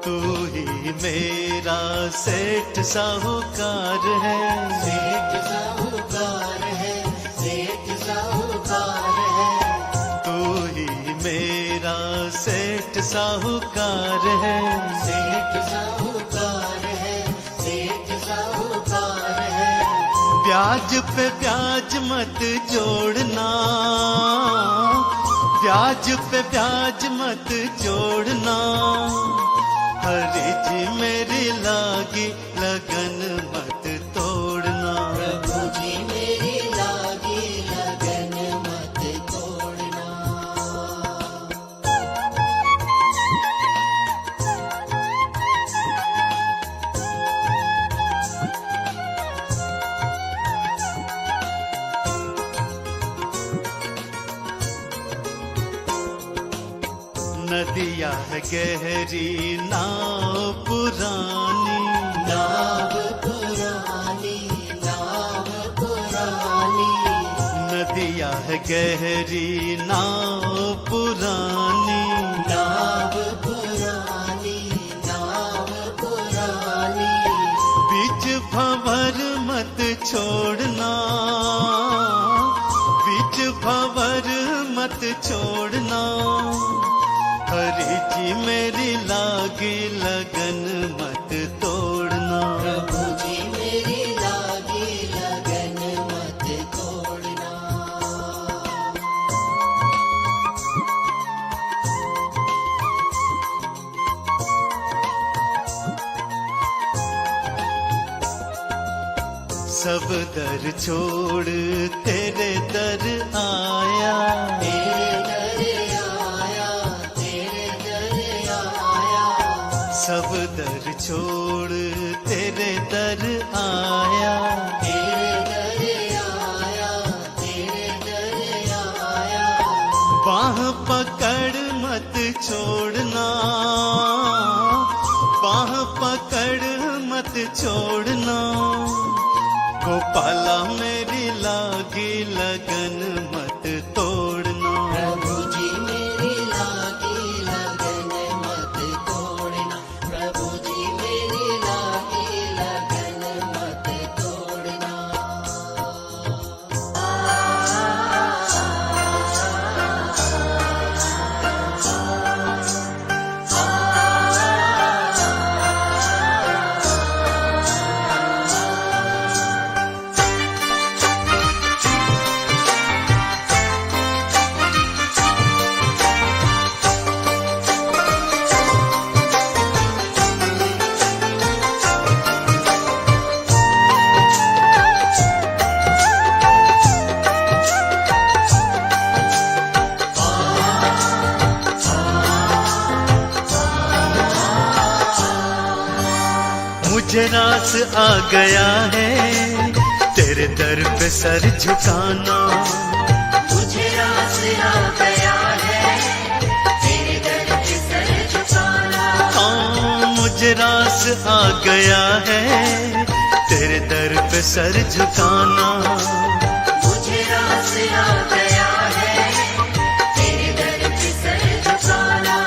तू ही मेरा सेठ साहूकार है। सेठ साहूकार है, सेठ साहूकार है। तू ही मेरा सेठ साहूकार है। सेठ साहूकार है, सेठ साहूकार है। ब्याज पे ब्याज मत जोड़ना, ब्याज पे ब्याज मत जोड़ना। हरि जी मेरी लागी लगन मत तोड़ना। प्रभु जी मेरी लागी लगन मत तोड़ना। है गहरी नाव पुरानी, नाव पुरानी, नाव पुरानी, नदिया है गहरी नाव पुरानी, नाव पुरानी, नाव पुरानी, बीच भंवर मत छोड़ना, बीच भंवर मत छोड़ना, हरि जी मेरी लागी लगन मत तोड़ना, प्रभु जी मेरी लागी लगन मत तोड़ना। सब दर छोड़ तेरे दर आया, तेरे दर आया, तेरे दर आया, सब दर छोड़ तेरे दर आया, तेरे दर आया, तेरे दर आया, बाह पकड़ मत छोड़ना, बाह पकड़ मत छोड़ना, गोपाला मेरी लागी लगन मत तोड़ना, प्रभु जी मेरी लागी लगन मत तोड़ना, प्रभु जी मेरी लागी लगन मत तोड़ना। मुझे रास आ गया है तेरे दर पे सर झुकाना, मुझे रास आ गया है तेरे दर पे सर झुकाना, हाँ मुझे रास आ गया है तेरे दर पे सर झुकाना, मुझे रास आ गया है तेरे दर पे सर झुकाना,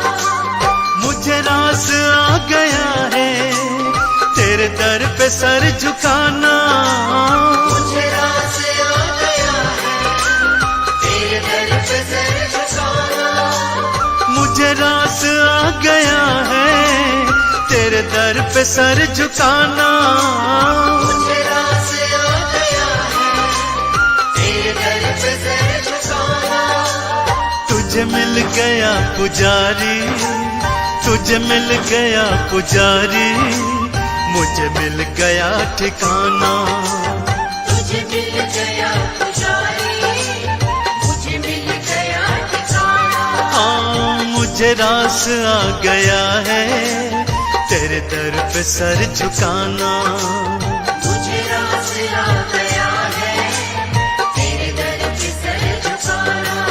मुझे रास आ गया है तेरे दर पे सर झुकाना, मुझे रास आ गया है तेरे दर पे सर झुकाना, मुझे रास आ गया है तेरे दर पे सर झुकाना, मुझे रास आ गया है तेरे दर पे सर झुकाना, तुझे मिल गया पुजारी, तुझे मिल गया पुजारी, मुझे मिल गया ठिकाना, तुझे मिल गया पुजारी, मुझे मिल गया ठिकाना, हाँ मुझे रास आ गया है तेरे दर पे सर झुकाना, मुझे रास आ गया है तेरे दर पे सर झुकाना।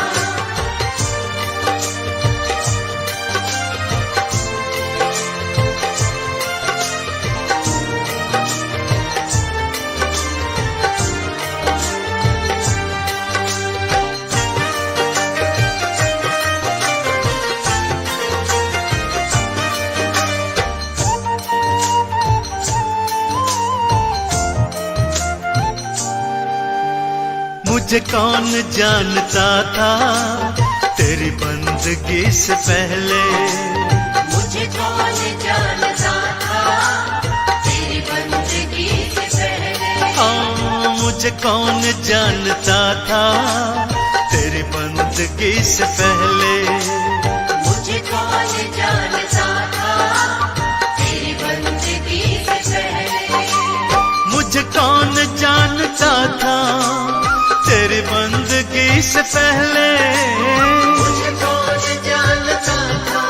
मुझे कौन जानता था तेरी बंदगी से पहले, मुझे कौन जानता था तेरी बंदगी से पहले, हाँ मुझे कौन जानता था तेरी बंदगी से पहले, मुझे कौन जानता था तेरी बंदगी से पहले, मुझे कौन जानता था तेरी बंदगी से पहले, मुझे कौन जानता था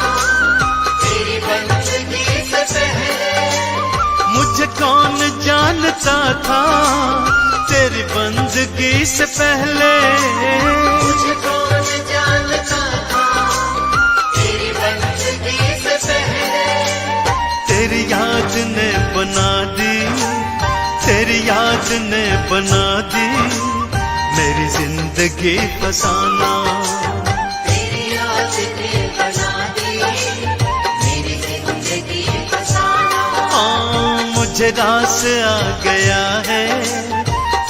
तेरी बंदगी से पहले, मुझे कौन जानता था तेरी बंदगी से पहले, मुझे कौन जानता था तेरी बंदगी बना दी मेरी जिंदगी फसाना। तेरी याद ने बना दी मेरी जिंदगी फसाना। मुझे रास आ गया है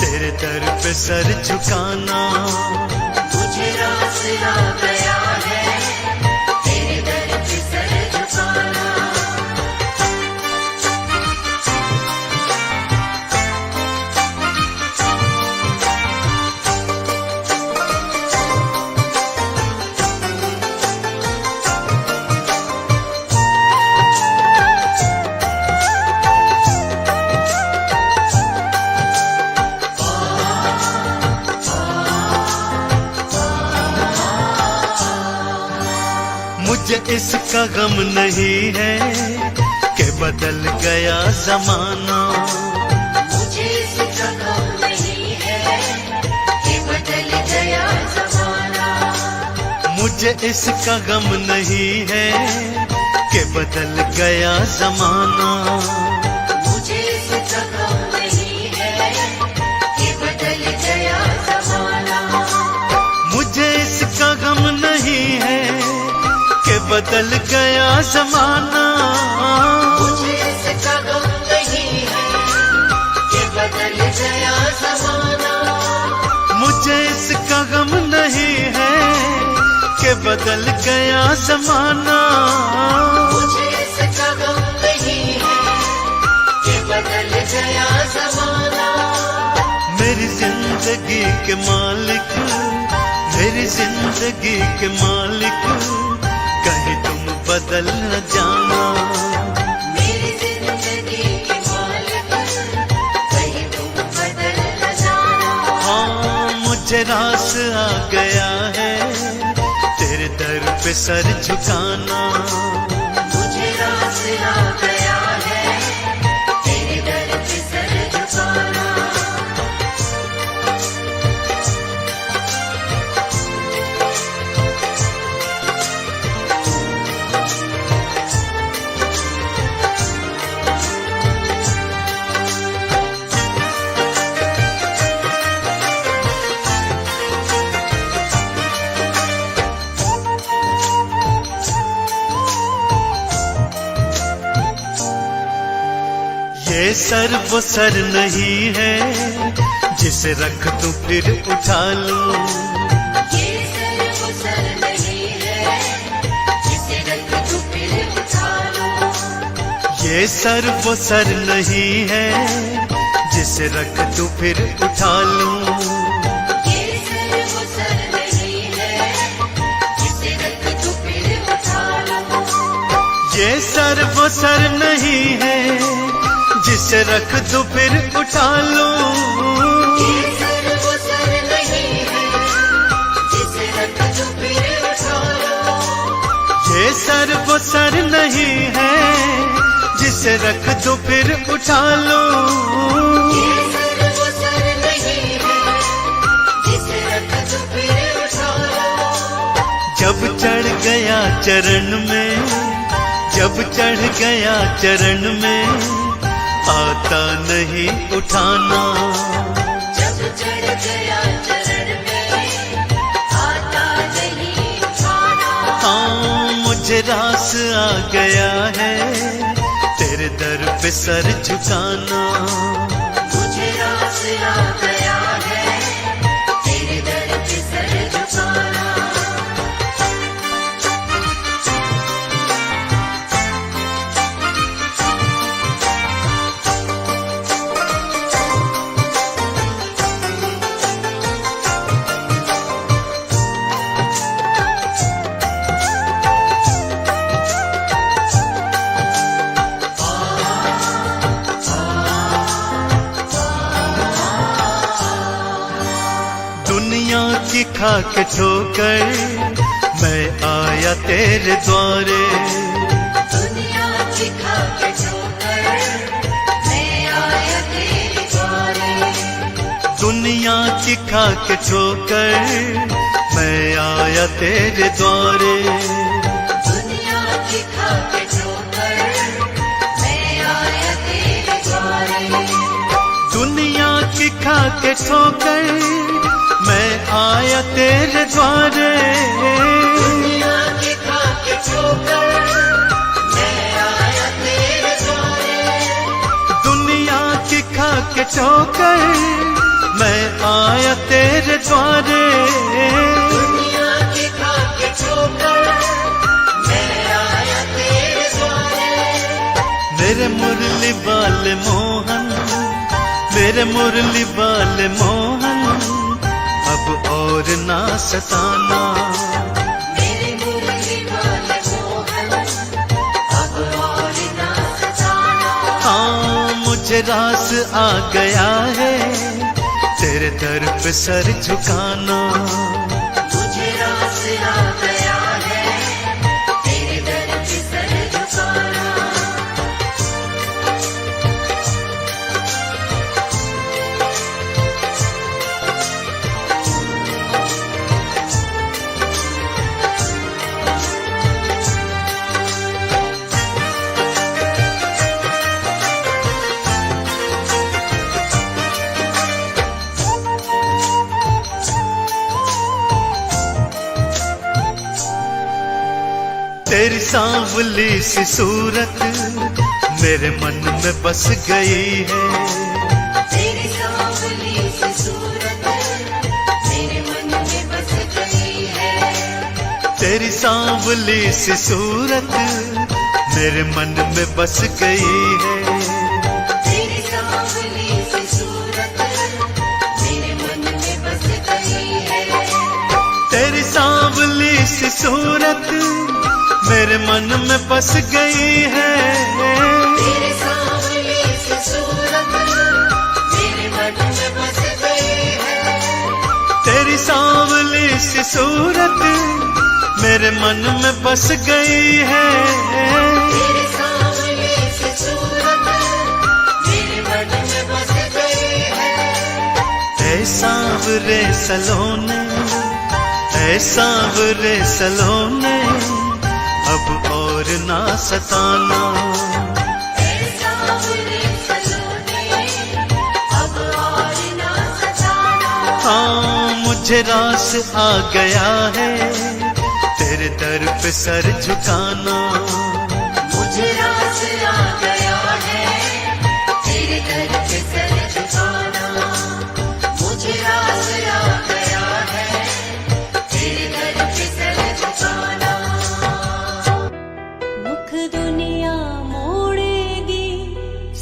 तेरे दर पे सर झुकाना। मुझे रास आ गया है तेरे दर पे सर झुकाना। मुझे इसका गम नहीं है कि बदल गया जमाना। मुझे इसका गम नहीं है कि बदल गया जमाना। मुझे इसका गम नहीं है कि बदल गया जमाना। मुझे इसका गम नहीं है कि बदल गया जमाना। मुझे इसका गम नहीं है कि बदल गया जमाना। मुझे इसका गम नहीं है कि बदल गया जमाना। मुझे इसका गम नहीं है कि बदल गया जमाना। मुझे इसका गम नहीं है कि बदल गया जमाना। मेरी जिंदगी के मालिक, मेरी जिंदगी के मालिक, कहीं तुम बदल न जाना। मेरी जिंदगी के मालिक कहीं तुम बदल न जाना। हाँ, मुझे रास आ गया है तेरे दर पे सर झुकाना। मुझे रास आ गया है तेरे दर पे सर झुकाना। ये सर वो सर नहीं है जिसे रख दूं फिर उठा लूं। ये सर वो सर नहीं है जिसे रख दूं फिर उठा लूं। ये सर वो सर नहीं है जिसे रख दूं फिर उठा लूं। ये सर वो सर नहीं है जिसे रख दूं फिर उठा लूं। ये सर वो सर नहीं है जिसे रख दूं फिर उठा लूं। ये सर वो सर नहीं है जिसे रख दूं फिर उठा लूं। ये सर वो सर नहीं है जिसे रख दूं फिर उठा लूं। ये सर वो सर नहीं है जिसे रख दूं फिर उठा लूं। जब चढ़ गया चरण में, जब चढ़ गया चरण में, आता नहीं उठाना। जब चढ़ गया चरण में आता नहीं उठाना। हाँ, मुझे रास आ गया है तेरे दर पे सर झुकाना। मुझे रास आ गया है तेरे दर पे सर झुकाना। की खा के ठोकर मैं आया तेरे द्वारे। दुनिया की खा के ठोकर मैं आया तेरे द्वारे। दुनिया की खा के ठोकर मैं आया तेरे द्वारे। दुनिया की खा के ठोकर मैं आया तेरे द्वारे। दुनिया की खा के ठोकर मैं आया तेरे द्वारे। दुनिया की खा के ठोकर मैं आया तेरे द्वारे। दुनिया की खा के ठोकर मैं आया तेरे द्वारे। दुनिया की खा के ठोकर मैं आया तेरे द्वारे। मेरे मुरली बाल मोहन, मेरे मुरली बाल मोहन, अब और ना सताना। मेरे मुरली बाल मोहन, अब और ना सताना। हाँ मुझे रास आ गया है तेरे दर पे सर झुकाना। मुझे रास आ गया है तेरे दर पे सर झुकाना। तेरी सांवली सी सूरत मेरे मन में बस गई है। तेरी सांवली सी सूरत मेरे मन में बस गई है। तेरी सांवली सी सूरत मेरे मन में बस गई है। तेरी सांवली सी सूरत मेरे मन में बस गई है। तेरी सांवली सी सूरत मेरे मन में बस गई है। तेरी सांवली सी सूरत मेरे मन में बस गई है। तेरी सांवली सी सूरत मेरे मन में बस गई है। तेरी सांवली सी सूरत मेरे मन में बस गई है। ऐ सांवरे सलोने, ऐ सांवरे सलोने, अब और ना सताना। ऐसा बुरे सलोने, अब और ना सताना। हाँ मुझे रास आ गया है तेरे दर पे सर झुकाना। मुझे रास आ गया है तेरे दर पे सर झुकाना। मुझे रास आ गया है तेरे दर पे सर झुकाना। मुख दुनिया मोड़ेगी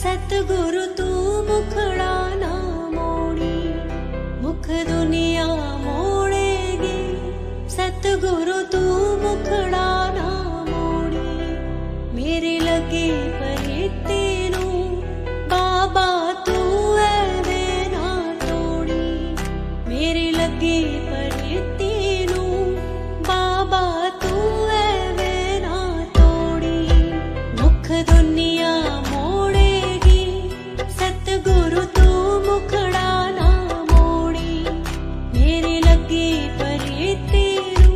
सतगुरु तू मुखड़ा ना मोड़ी। मुख दुनिया मोड़ेगी सतगुरु तू मुखड़ा ना मोड़ी। मेरे लगे परिते नू बाबा तू ऐवे ना तोड़ी। मेरे लगे परिते नू बाबा तू ऐवे ना तोड़ी। मुख दुनिया मोड़ेगी सतगुरु तू मुखड़ा ना मोड़ी। मेरे लगे परिते नू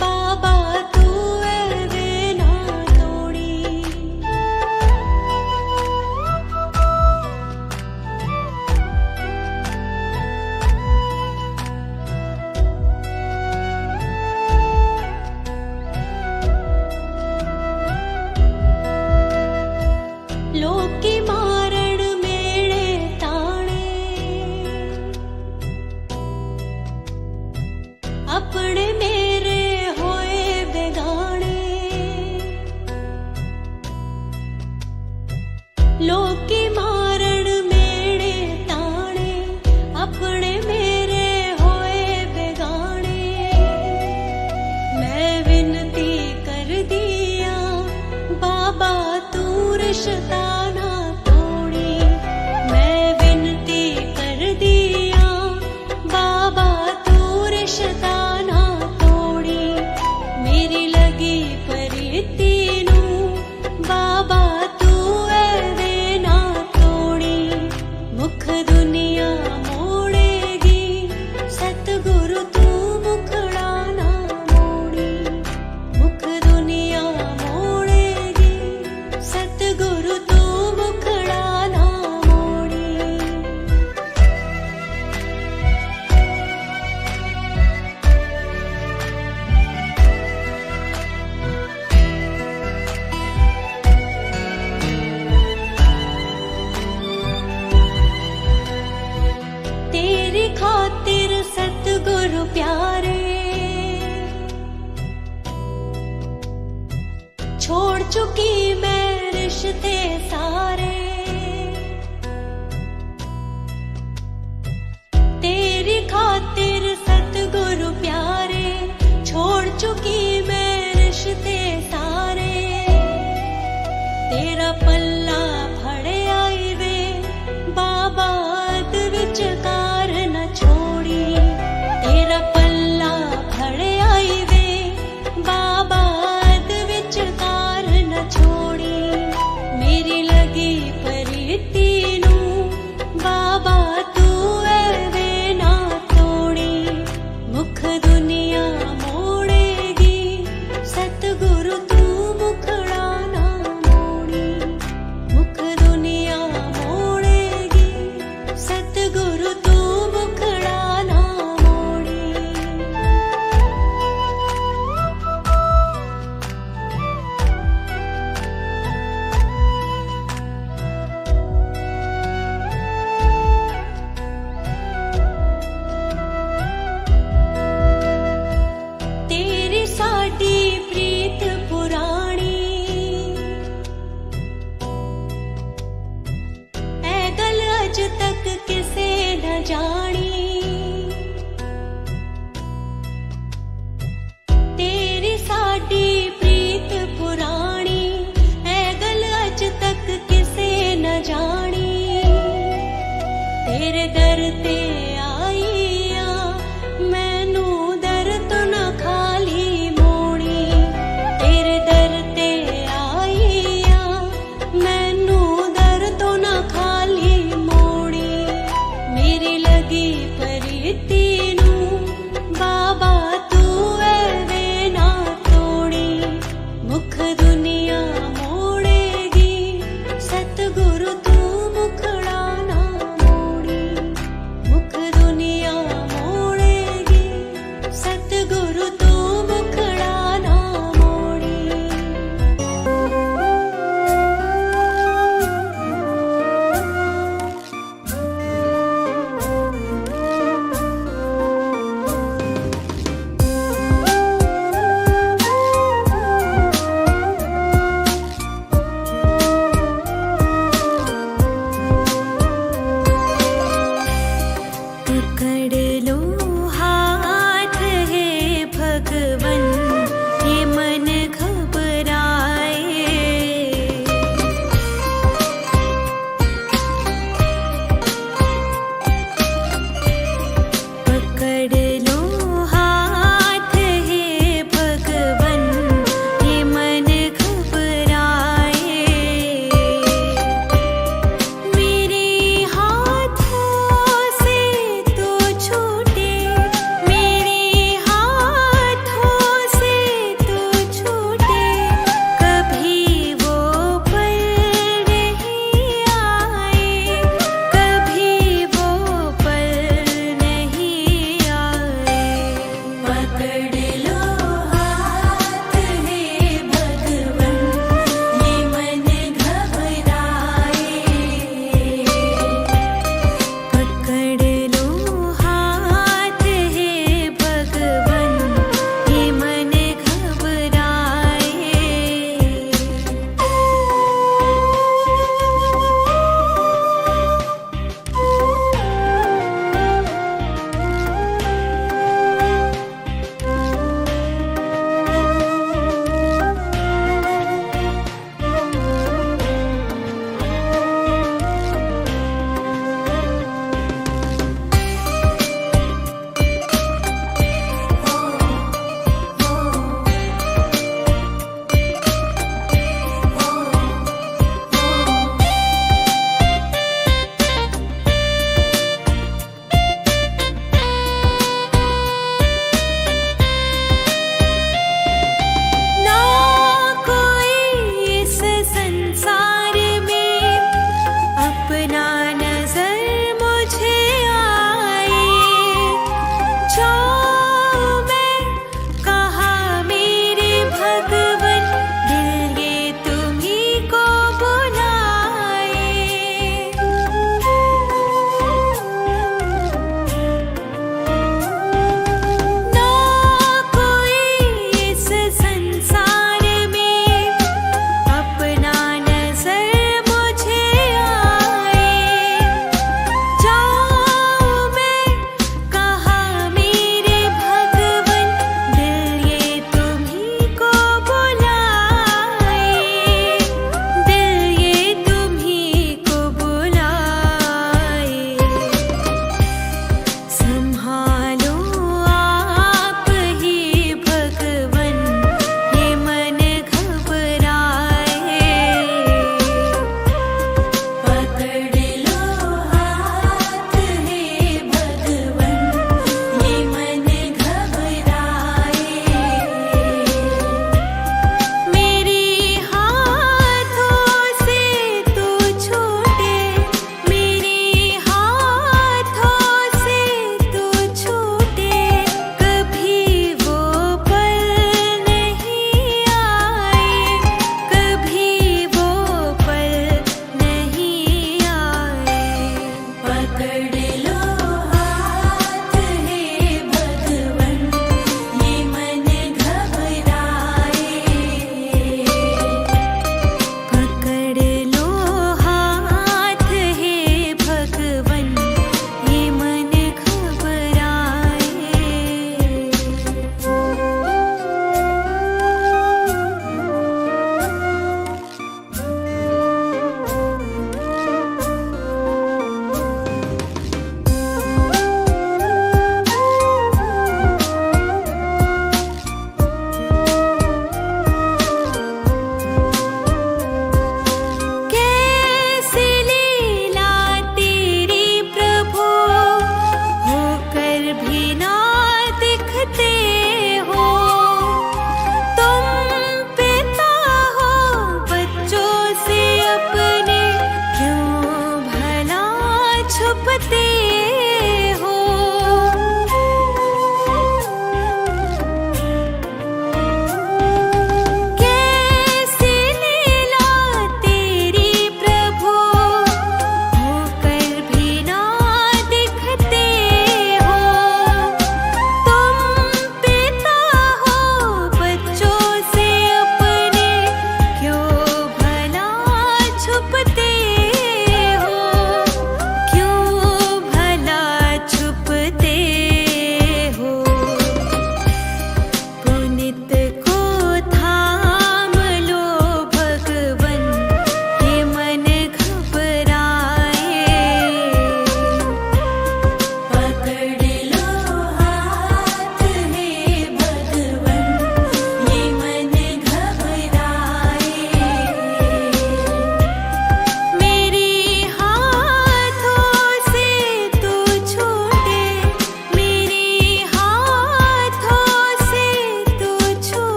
बाबा तू ऐवे ना तोड़ी। लोकी मारण मेरे ताणे अपने मेरे होए बेगाने। लोकी मारण मेरे ताणे अपने मेरे होए बेगाने। मैं विनती कर दिया बाबा तू रिश्ता ना तोड़ी। मैं विनती कर दिया बाबा तू रिश्ता ना तोड़ी। मेरी लगी परिती नू बाबा तू ऐवे ना तोड़ी। मुख दुनिया मोड़ेगी सतगुरु तू मुखड़ा ना मोड़ी। मुख दुनिया मोड़ेगी सतगुरु तू बेटी